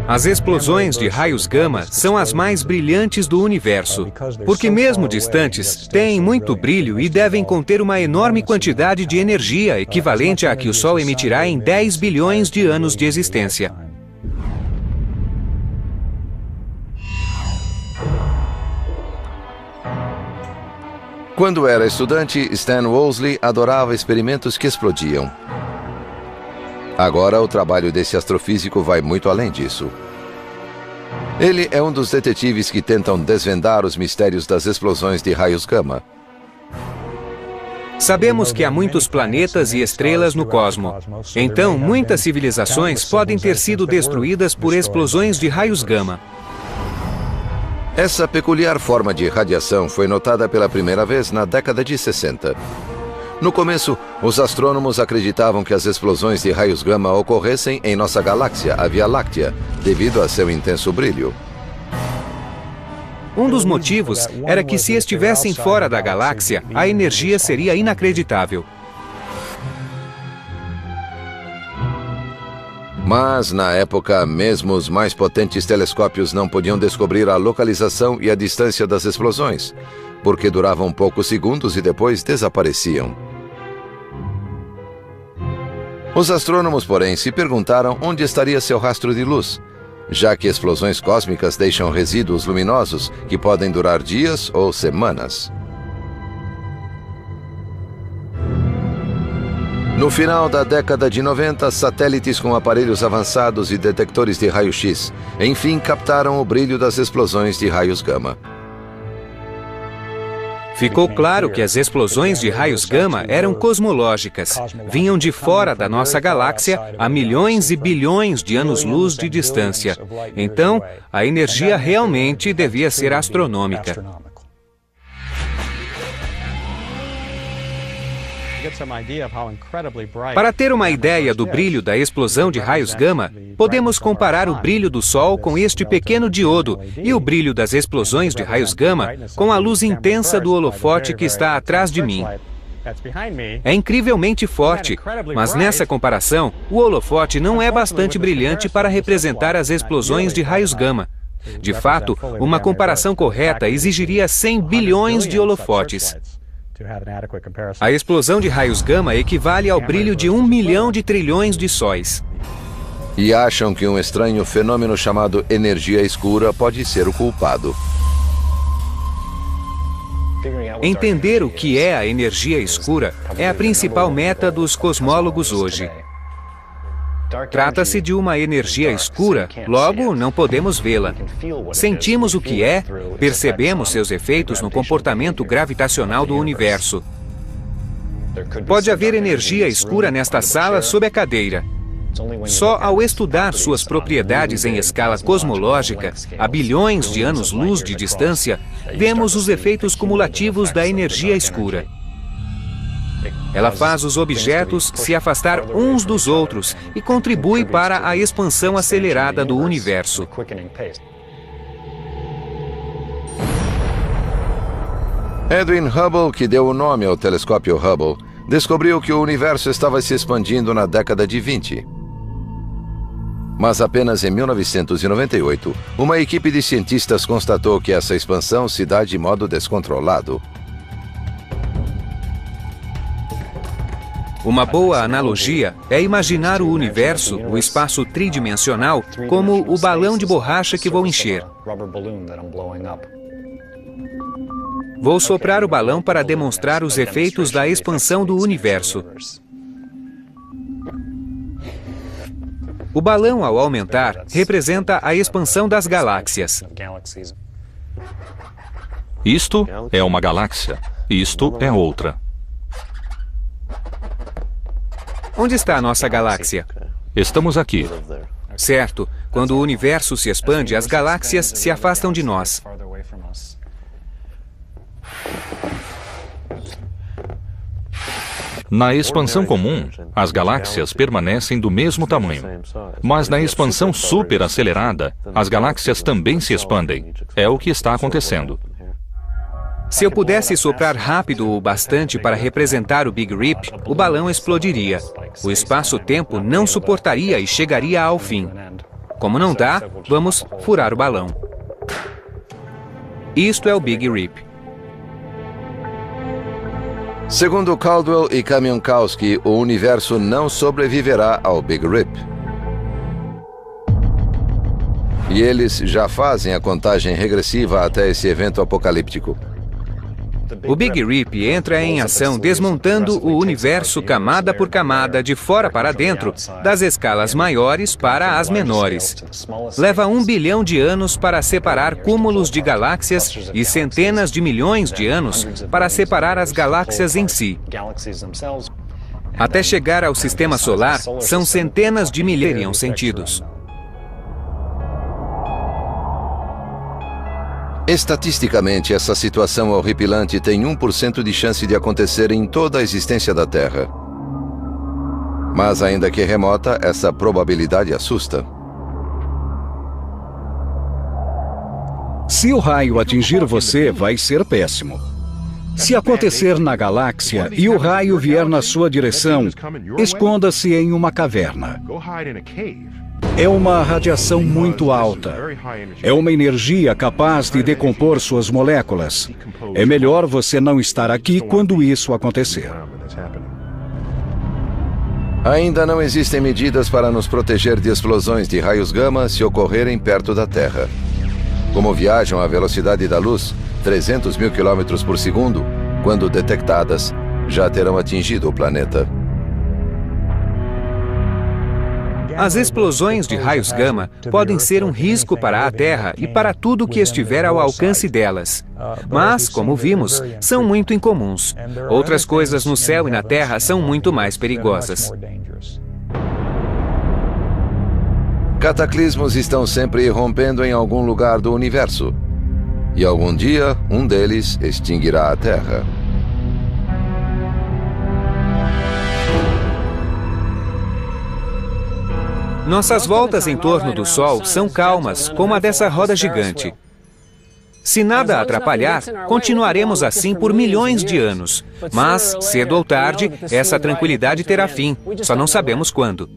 As explosões de raios gama são as mais brilhantes do universo, porque mesmo distantes, têm muito brilho e devem conter uma enorme quantidade de energia equivalente à que o Sol emitirá em 10 bilhões de anos de existência. Quando era estudante, Stan Wolseley adorava experimentos que explodiam. Agora, o trabalho desse astrofísico vai muito além disso. Ele é um dos detetives que tentam desvendar os mistérios das explosões de raios gama. Sabemos que há muitos planetas e estrelas no cosmos. Então, muitas civilizações podem ter sido destruídas por explosões de raios gama. Essa peculiar forma de radiação foi notada pela primeira vez na década de 60. No começo, os astrônomos acreditavam que as explosões de raios gama ocorressem em nossa galáxia, a Via Láctea, devido a seu intenso brilho. Um dos motivos era que se estivessem fora da galáxia, a energia seria inacreditável. Mas, na época, mesmo os mais potentes telescópios não podiam descobrir a localização e a distância das explosões, porque duravam poucos segundos e depois desapareciam. Os astrônomos, porém, se perguntaram onde estaria seu rastro de luz, já que explosões cósmicas deixam resíduos luminosos que podem durar dias ou semanas. No final da década de 90, satélites com aparelhos avançados e detectores de raio-x, enfim, captaram o brilho das explosões de raios gama. Ficou claro que as explosões de raios gama eram cosmológicas, vinham de fora da nossa galáxia a milhões e bilhões de anos-luz de distância. Então, a energia realmente devia ser astronômica. Para ter uma ideia do brilho da explosão de raios gama, podemos comparar o brilho do Sol com este pequeno diodo e o brilho das explosões de raios gama com a luz intensa do holofote que está atrás de mim. É incrivelmente forte, mas nessa comparação, o holofote não é bastante brilhante para representar as explosões de raios gama. De fato, uma comparação correta exigiria 100 bilhões de holofotes. A explosão de raios gama equivale ao brilho de 1 milhão de trilhões de sóis. E acham que um estranho fenômeno chamado energia escura pode ser o culpado. Entender o que é a energia escura é a principal meta dos cosmólogos hoje. Trata-se de uma energia escura, logo não podemos vê-la. Sentimos o que é, percebemos seus efeitos no comportamento gravitacional do universo. Pode haver energia escura nesta sala sob a cadeira. Só ao estudar suas propriedades em escala cosmológica, a bilhões de anos-luz de distância, vemos os efeitos cumulativos da energia escura. Ela faz os objetos se afastar uns dos outros e contribui para a expansão acelerada do universo. Edwin Hubble, que deu o nome ao telescópio Hubble, descobriu que o universo estava se expandindo na década de 20. Mas apenas em 1998, uma equipe de cientistas constatou que essa expansão se dá de modo descontrolado. Uma boa analogia é imaginar o universo, o espaço tridimensional, como o balão de borracha que vou encher. Vou soprar o balão para demonstrar os efeitos da expansão do universo. O balão, ao aumentar, representa a expansão das galáxias. Isto é uma galáxia, isto é outra. Onde está a nossa galáxia? Estamos aqui. Certo. Quando o universo se expande, as galáxias se afastam de nós. Na expansão comum, as galáxias permanecem do mesmo tamanho. Mas na expansão superacelerada, as galáxias também se expandem. É o que está acontecendo. Se eu pudesse soprar rápido o bastante para representar o Big Rip, o balão explodiria. O espaço-tempo não suportaria e chegaria ao fim. Como não dá, vamos furar o balão. Isto é o Big Rip. Segundo Caldwell e Kamiankowski, o universo não sobreviverá ao Big Rip. E eles já fazem a contagem regressiva até esse evento apocalíptico. O Big Rip entra em ação desmontando o universo camada por camada, de fora para dentro, das escalas maiores para as menores. Leva 1 bilhão de anos para separar cúmulos de galáxias e centenas de milhões de anos para separar as galáxias em si. Até chegar ao sistema solar, são centenas de milhões de sentidos. Estatisticamente, essa situação horripilante tem 1% de chance de acontecer em toda a existência da Terra. Mas, ainda que remota, essa probabilidade assusta. Se o raio atingir você, vai ser péssimo. Se acontecer na galáxia e o raio vier na sua direção, esconda-se em uma caverna. É uma radiação muito alta. É uma energia capaz de decompor suas moléculas. É melhor você não estar aqui quando isso acontecer. Ainda não existem medidas para nos proteger de explosões de raios gama se ocorrerem perto da Terra. Como viajam à velocidade da luz, 300 mil quilômetros por segundo, quando detectadas, já terão atingido o planeta. As explosões de raios gama podem ser um risco para a Terra e para tudo que estiver ao alcance delas. Mas, como vimos, são muito incomuns. Outras coisas no céu e na Terra são muito mais perigosas. Cataclismos estão sempre irrompendo em algum lugar do universo. E algum dia, um deles extinguirá a Terra. Nossas voltas em torno do Sol são calmas, como a dessa roda gigante. Se nada atrapalhar, continuaremos assim por milhões de anos. Mas, cedo ou tarde, essa tranquilidade terá fim. Só não sabemos quando.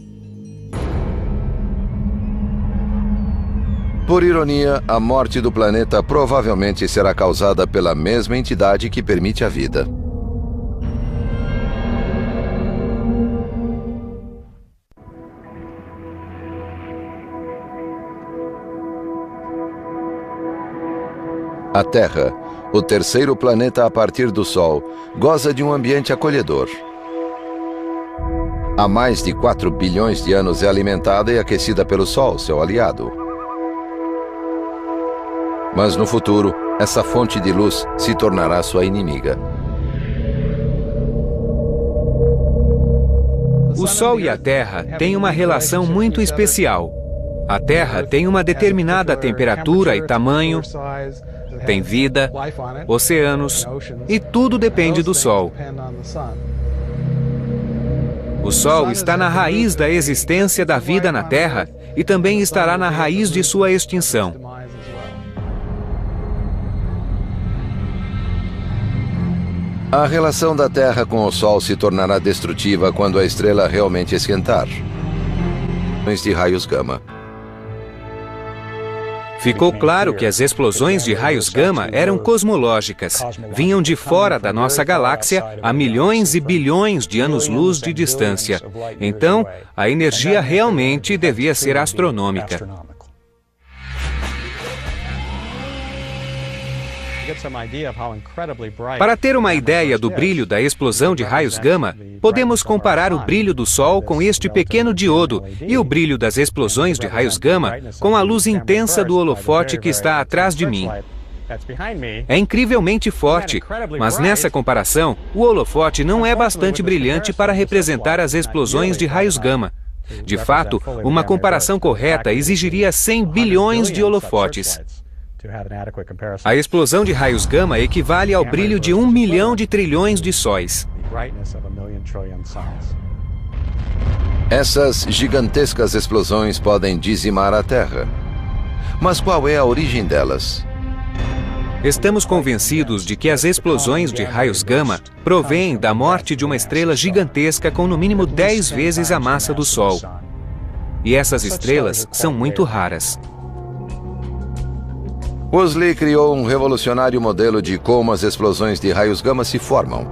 Por ironia, a morte do planeta provavelmente será causada pela mesma entidade que permite a vida. A Terra, o terceiro planeta a partir do Sol, goza de um ambiente acolhedor. Há mais de 4 bilhões de anos é alimentada e aquecida pelo Sol, seu aliado. Mas no futuro, essa fonte de luz se tornará sua inimiga. O Sol e a Terra têm uma relação muito especial. A Terra tem uma determinada temperatura e tamanho, tem vida, oceanos, e tudo depende do Sol. O Sol está na raiz da existência da vida na Terra e também estará na raiz de sua extinção. A relação da Terra com o Sol se tornará destrutiva quando a estrela realmente esquentar. De raios gama. Ficou claro que as explosões de raios gama eram cosmológicas, vinham de fora da nossa galáxia a milhões e bilhões de anos-luz de distância. Então, a energia realmente devia ser astronômica. Para ter uma ideia do brilho da explosão de raios gama, podemos comparar o brilho do Sol com este pequeno diodo e o brilho das explosões de raios gama com a luz intensa do holofote que está atrás de mim. É incrivelmente forte, mas nessa comparação, o holofote não é bastante brilhante para representar as explosões de raios gama. De fato, uma comparação correta exigiria 100 bilhões de holofotes. A explosão de raios gama equivale ao brilho de 1 milhão de trilhões de sóis. Essas gigantescas explosões podem dizimar a Terra. Mas qual é a origem delas? Estamos convencidos de que as explosões de raios gama provêm da morte de uma estrela gigantesca com no mínimo 10 vezes a massa do Sol. E essas estrelas são muito raras. Woolsey criou um revolucionário modelo de como as explosões de raios gama se formam.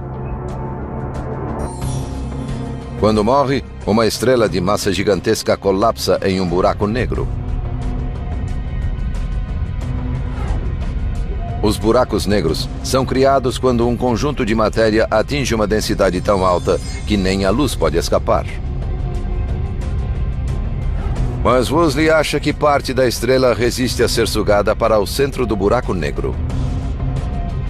Quando morre, uma estrela de massa gigantesca colapsa em um buraco negro. Os buracos negros são criados quando um conjunto de matéria atinge uma densidade tão alta que nem a luz pode escapar. Mas Woolsey acha que parte da estrela resiste a ser sugada para o centro do buraco negro.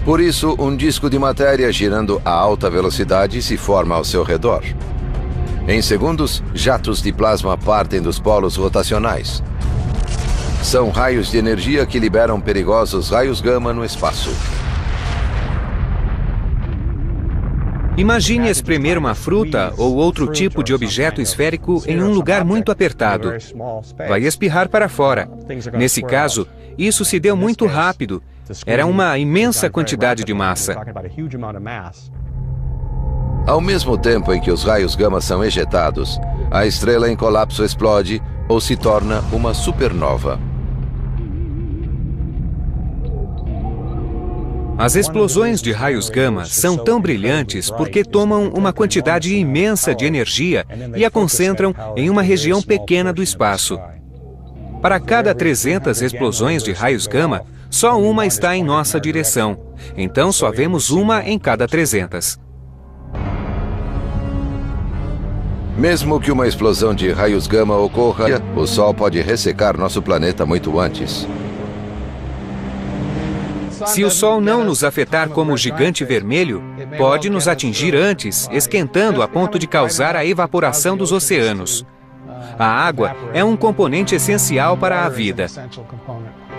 Por isso, um disco de matéria girando a alta velocidade se forma ao seu redor. Em segundos, jatos de plasma partem dos polos rotacionais. São raios de energia que liberam perigosos raios gama no espaço. Imagine espremer uma fruta ou outro tipo de objeto esférico em um lugar muito apertado. Vai espirrar para fora. Nesse caso, isso se deu muito rápido. Era uma imensa quantidade de massa. Ao mesmo tempo em que os raios gama são ejetados, a estrela em colapso explode ou se torna uma supernova. As explosões de raios gama são tão brilhantes porque tomam uma quantidade imensa de energia e a concentram em uma região pequena do espaço. Para cada 300 explosões de raios gama, só uma está em nossa direção. Então só vemos uma em cada 300. Mesmo que uma explosão de raios gama ocorra, o Sol pode ressecar nosso planeta muito antes. Se o Sol não nos afetar como gigante vermelho, pode nos atingir antes, esquentando a ponto de causar a evaporação dos oceanos. A água é um componente essencial para a vida.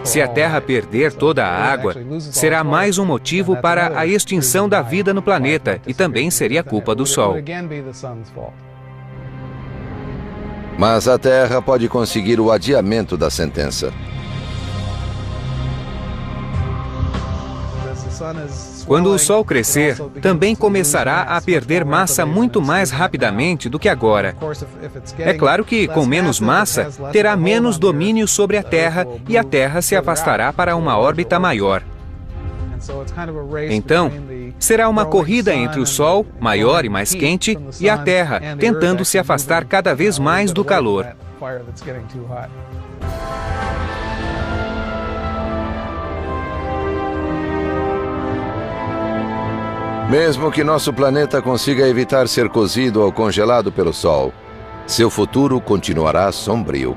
Se a Terra perder toda a água, será mais um motivo para a extinção da vida no planeta e também seria culpa do Sol. Mas a Terra pode conseguir o adiamento da sentença. Quando o Sol crescer, também começará a perder massa muito mais rapidamente do que agora. É claro que, com menos massa, terá menos domínio sobre a Terra e a Terra se afastará para uma órbita maior. Então, será uma corrida entre o Sol, maior e mais quente, e a Terra, tentando se afastar cada vez mais do calor. Mesmo que nosso planeta consiga evitar ser cozido ou congelado pelo Sol, seu futuro continuará sombrio.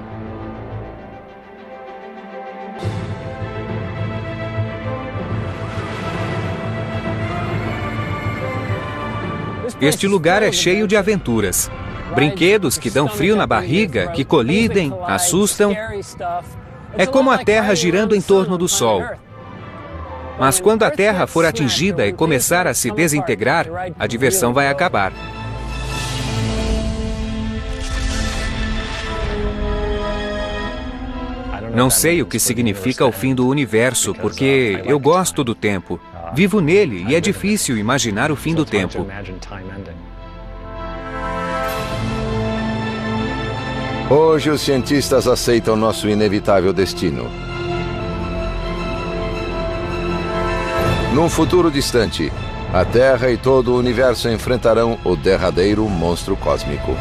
Este lugar é cheio de aventuras. Brinquedos que dão frio na barriga, que colidem, assustam. É como a Terra girando em torno do Sol. Mas quando a Terra for atingida e começar a se desintegrar, a diversão vai acabar. Não sei o que significa o fim do universo, porque eu gosto do tempo. Vivo nele e é difícil imaginar o fim do tempo. Hoje os cientistas aceitam nosso inevitável destino. Num futuro distante, a Terra e todo o universo enfrentarão o derradeiro monstro cósmico.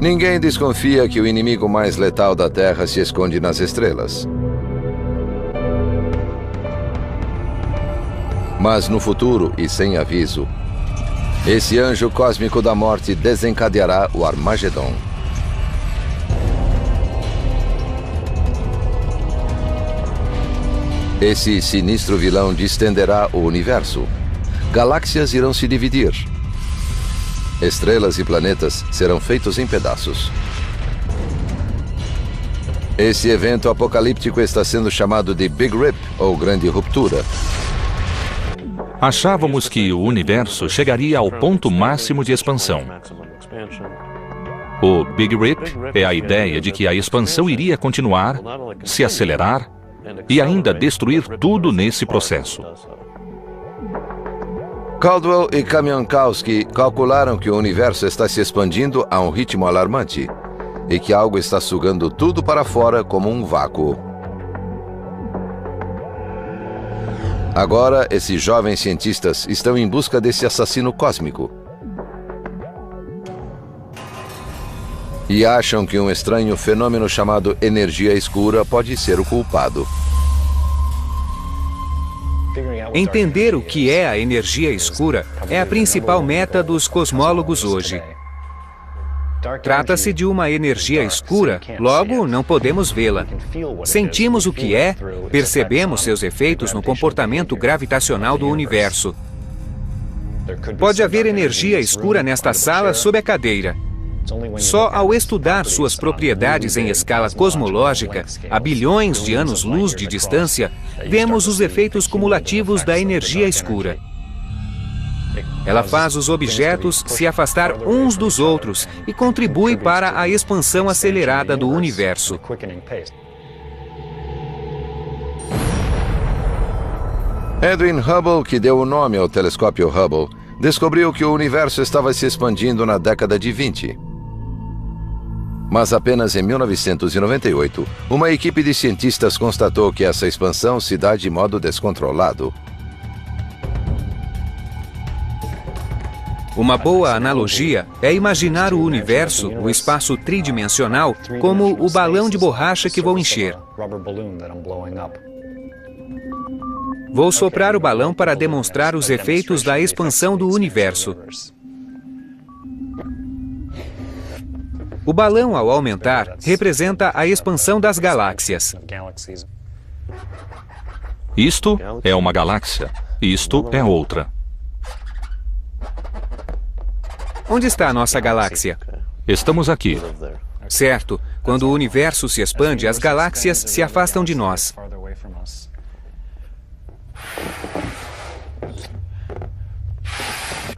Ninguém desconfia que o inimigo mais letal da Terra se esconde nas estrelas. Mas no futuro, e sem aviso, esse anjo cósmico da morte desencadeará o Armagedon. Esse sinistro vilão distenderá o universo. Galáxias irão se dividir. Estrelas e planetas serão feitos em pedaços. Esse evento apocalíptico está sendo chamado de Big Rip, ou Grande Ruptura. Achávamos que o universo chegaria ao ponto máximo de expansão. O Big Rip é a ideia de que a expansão iria continuar, se acelerar e ainda destruir tudo nesse processo. Caldwell e Kamiankowski calcularam que o universo está se expandindo a um ritmo alarmante e que algo está sugando tudo para fora como um vácuo. Agora, esses jovens cientistas estão em busca desse assassino cósmico. E acham que um estranho fenômeno chamado energia escura pode ser o culpado. Entender o que é a energia escura é a principal meta dos cosmólogos hoje. Trata-se de uma energia escura, logo não podemos vê-la. Sentimos o que é, percebemos seus efeitos no comportamento gravitacional do universo. Pode haver energia escura nesta sala sob a cadeira. Só ao estudar suas propriedades em escala cosmológica, a bilhões de anos-luz de distância, vemos os efeitos cumulativos da energia escura. Ela faz os objetos se afastar uns dos outros e contribui para a expansão acelerada do universo. Edwin Hubble, que deu o nome ao telescópio Hubble, descobriu que o universo estava se expandindo na década de 20. Mas apenas em 1998, uma equipe de cientistas constatou que essa expansão se dá de modo descontrolado. Uma boa analogia é imaginar o universo, o espaço tridimensional, como o balão de borracha que vou encher. Vou soprar o balão para demonstrar os efeitos da expansão do universo. O balão, ao aumentar, representa a expansão das galáxias. Isto é uma galáxia, isto é outra. Onde está a nossa galáxia? Estamos aqui. Certo. Quando o universo se expande, as galáxias se afastam de nós.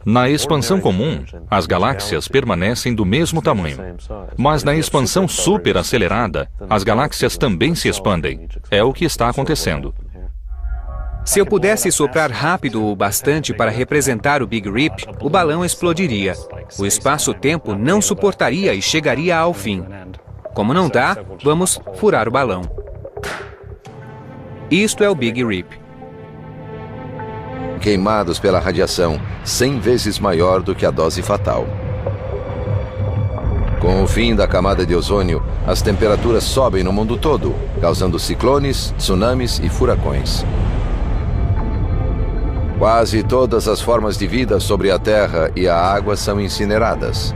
Na expansão comum, as galáxias permanecem do mesmo tamanho. Mas na expansão superacelerada, as galáxias também se expandem. É o que está acontecendo. Se eu pudesse soprar rápido o bastante para representar o Big Rip, o balão explodiria. O espaço-tempo não suportaria e chegaria ao fim. Como não dá, vamos furar o balão. Isto é o Big Rip. Queimados pela radiação, 100 vezes maior do que a dose fatal. Com o fim da camada de ozônio, as temperaturas sobem no mundo todo, causando ciclones, tsunamis e furacões. Quase todas as formas de vida sobre a Terra e a água são incineradas.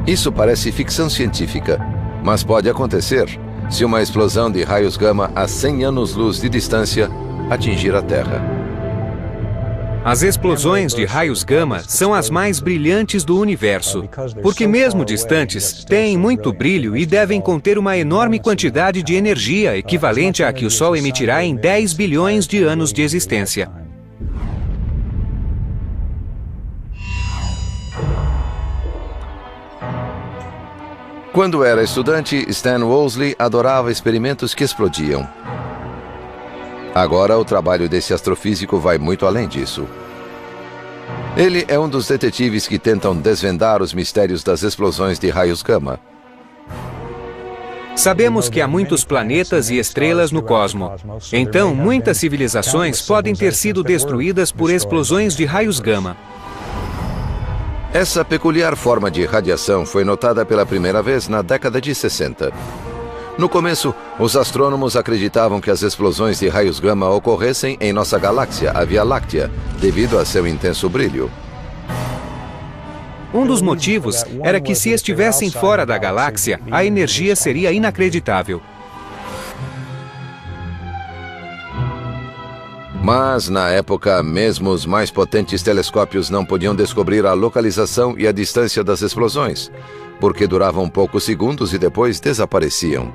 Isso parece ficção científica, mas pode acontecer se uma explosão de raios gama a 100 anos-luz de distância atingir a Terra. As explosões de raios gama são as mais brilhantes do universo, porque mesmo distantes, têm muito brilho e devem conter uma enorme quantidade de energia equivalente à que o Sol emitirá em 10 bilhões de anos de existência. Quando era estudante, Stan Wolseley adorava experimentos que explodiam. Agora, o trabalho desse astrofísico vai muito além disso. Ele é um dos detetives que tentam desvendar os mistérios das explosões de raios gama. Sabemos que há muitos planetas e estrelas no cosmos. Então, muitas civilizações podem ter sido destruídas por explosões de raios gama. Essa peculiar forma de radiação foi notada pela primeira vez na década de 60. No começo, os astrônomos acreditavam que as explosões de raios gama ocorressem em nossa galáxia, a Via Láctea, devido a seu intenso brilho. Um dos motivos era que se estivessem fora da galáxia, a energia seria inacreditável. Mas, na época, mesmo os mais potentes telescópios não podiam descobrir a localização e a distância das explosões, porque duravam poucos segundos e depois desapareciam.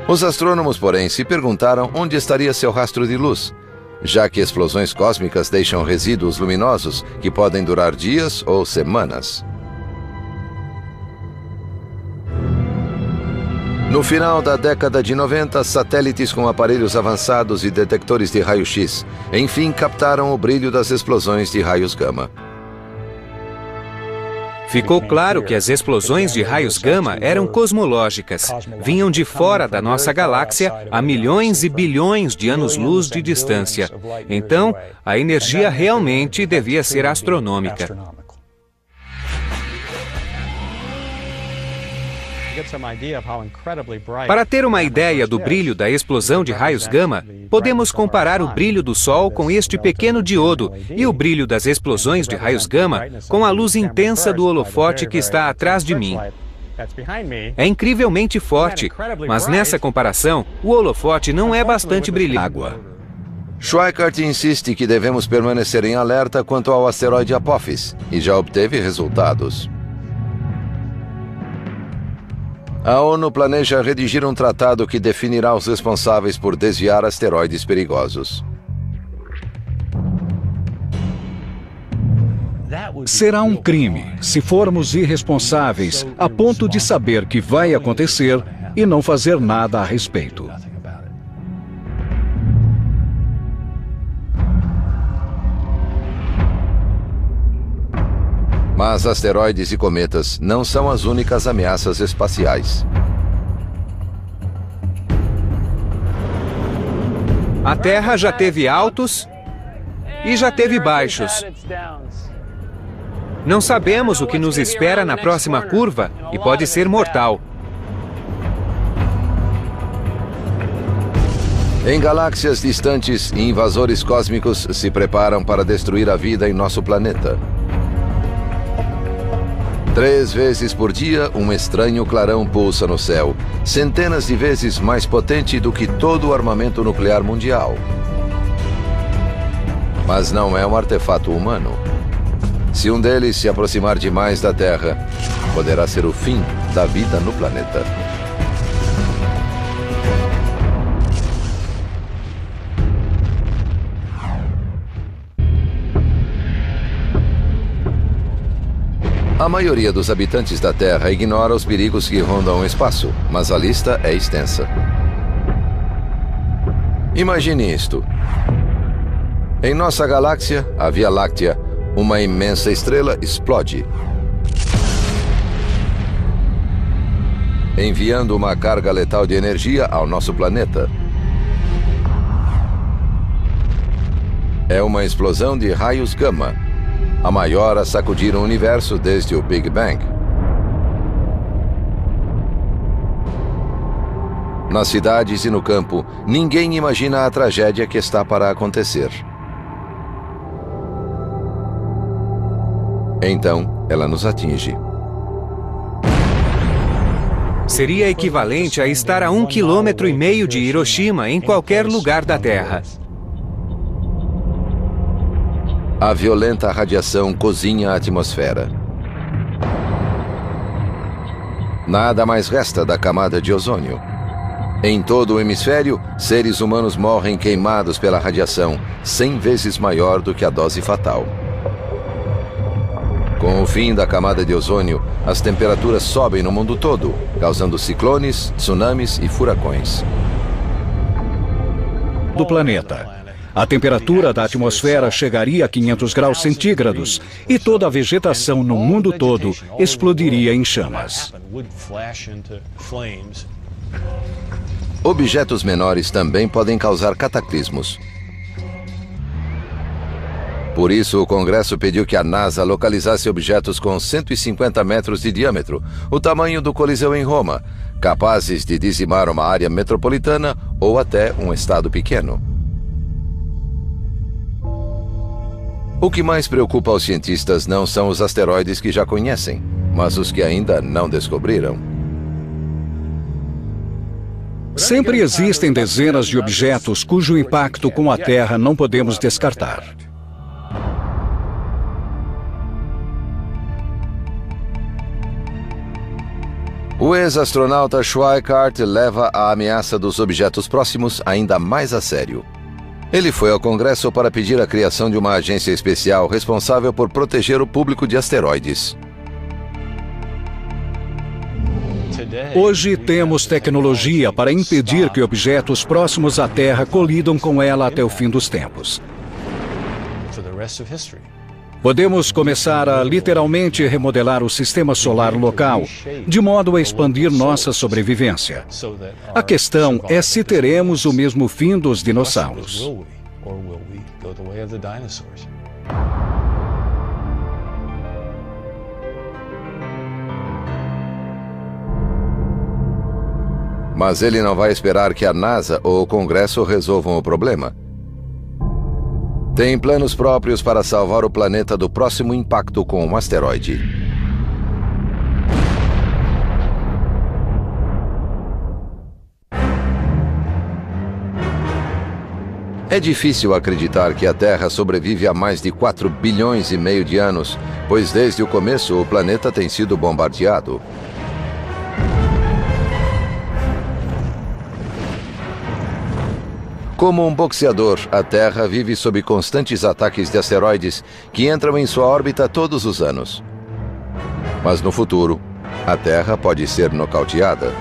Os astrônomos, porém, se perguntaram onde estaria seu rastro de luz, já que explosões cósmicas deixam resíduos luminosos que podem durar dias ou semanas. No final da década de 90, satélites com aparelhos avançados e detectores de raio-x, enfim, captaram o brilho das explosões de raios gama. Ficou claro que as explosões de raios gama eram cosmológicas, vinham de fora da nossa galáxia a milhões e bilhões de anos-luz de distância. Então, a energia realmente devia ser astronômica. Para ter uma ideia do brilho da explosão de raios gama, podemos comparar o brilho do Sol com este pequeno diodo e o brilho das explosões de raios gama com a luz intensa do holofote que está atrás de mim. É incrivelmente forte, mas nessa comparação, o holofote não é bastante brilhante. Schweikart insiste que devemos permanecer em alerta quanto ao asteroide Apophis e já obteve resultados. A ONU planeja redigir um tratado que definirá os responsáveis por desviar asteroides perigosos. Será um crime se formos irresponsáveis a ponto de saber que vai acontecer e não fazer nada a respeito. Mas asteroides e cometas não são as únicas ameaças espaciais. A Terra já teve altos e já teve baixos. Não sabemos o que nos espera na próxima curva e pode ser mortal. Em galáxias distantes, invasores cósmicos se preparam para destruir a vida em nosso planeta. 3 vezes por dia, um estranho clarão pulsa no céu, centenas de vezes mais potente do que todo o armamento nuclear mundial. Mas não é um artefato humano. Se um deles se aproximar demais da Terra, poderá ser o fim da vida no planeta. A maioria dos habitantes da Terra ignora os perigos que rondam o espaço, mas a lista é extensa. Imagine isto. Em nossa galáxia, a Via Láctea, uma imensa estrela explode, enviando uma carga letal de energia ao nosso planeta. É uma explosão de raios gama, a maior a sacudir o universo desde o Big Bang. Nas cidades e no campo, ninguém imagina a tragédia que está para acontecer. Então, ela nos atinge. Seria equivalente a estar a 1,5 km de Hiroshima em qualquer lugar da Terra. A violenta radiação cozinha a atmosfera. Nada mais resta da camada de ozônio. Em todo o hemisfério, seres humanos morrem queimados pela radiação, 100 vezes maior do que a dose fatal. Com o fim da camada de ozônio, as temperaturas sobem no mundo todo, causando ciclones, tsunamis e furacões. Do planeta. A temperatura da atmosfera chegaria a 500 graus centígrados e toda a vegetação no mundo todo explodiria em chamas. Objetos menores também podem causar cataclismos. Por isso, o Congresso pediu que a NASA localizasse objetos com 150 metros de diâmetro, o tamanho do Coliseu em Roma, capazes de dizimar uma área metropolitana ou até um estado pequeno. O que mais preocupa os cientistas não são os asteroides que já conhecem, mas os que ainda não descobriram. Sempre existem dezenas de objetos cujo impacto com a Terra não podemos descartar. O ex-astronauta Schweikart leva a ameaça dos objetos próximos ainda mais a sério. Ele foi ao Congresso para pedir a criação de uma agência especial responsável por proteger o público de asteroides. Hoje temos tecnologia para impedir que objetos próximos à Terra colidam com ela até o fim dos tempos. Podemos começar a literalmente remodelar o sistema solar local, de modo a expandir nossa sobrevivência. A questão é se teremos o mesmo fim dos dinossauros. Mas ele não vai esperar que a NASA ou o Congresso resolvam o problema. Tem planos próprios para salvar o planeta do próximo impacto com um asteroide. É difícil acreditar que a Terra sobrevive há mais de 4 bilhões e meio de anos, pois desde o começo o planeta tem sido bombardeado. Como um boxeador, a Terra vive sob constantes ataques de asteroides que entram em sua órbita todos os anos. Mas no futuro, a Terra pode ser nocauteada.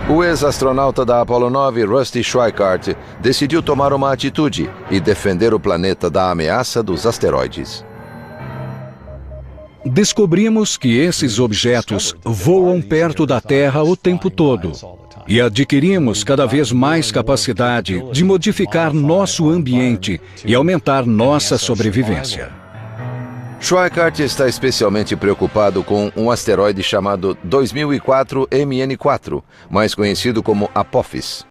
O ex-astronauta da Apollo 9, Rusty Schweikart, decidiu tomar uma atitude e defender o planeta da ameaça dos asteroides. Descobrimos que esses objetos voam perto da Terra o tempo todo. E adquirimos cada vez mais capacidade de modificar nosso ambiente e aumentar nossa sobrevivência. Schweikart está especialmente preocupado com um asteroide chamado 2004 MN4, mais conhecido como Apophis.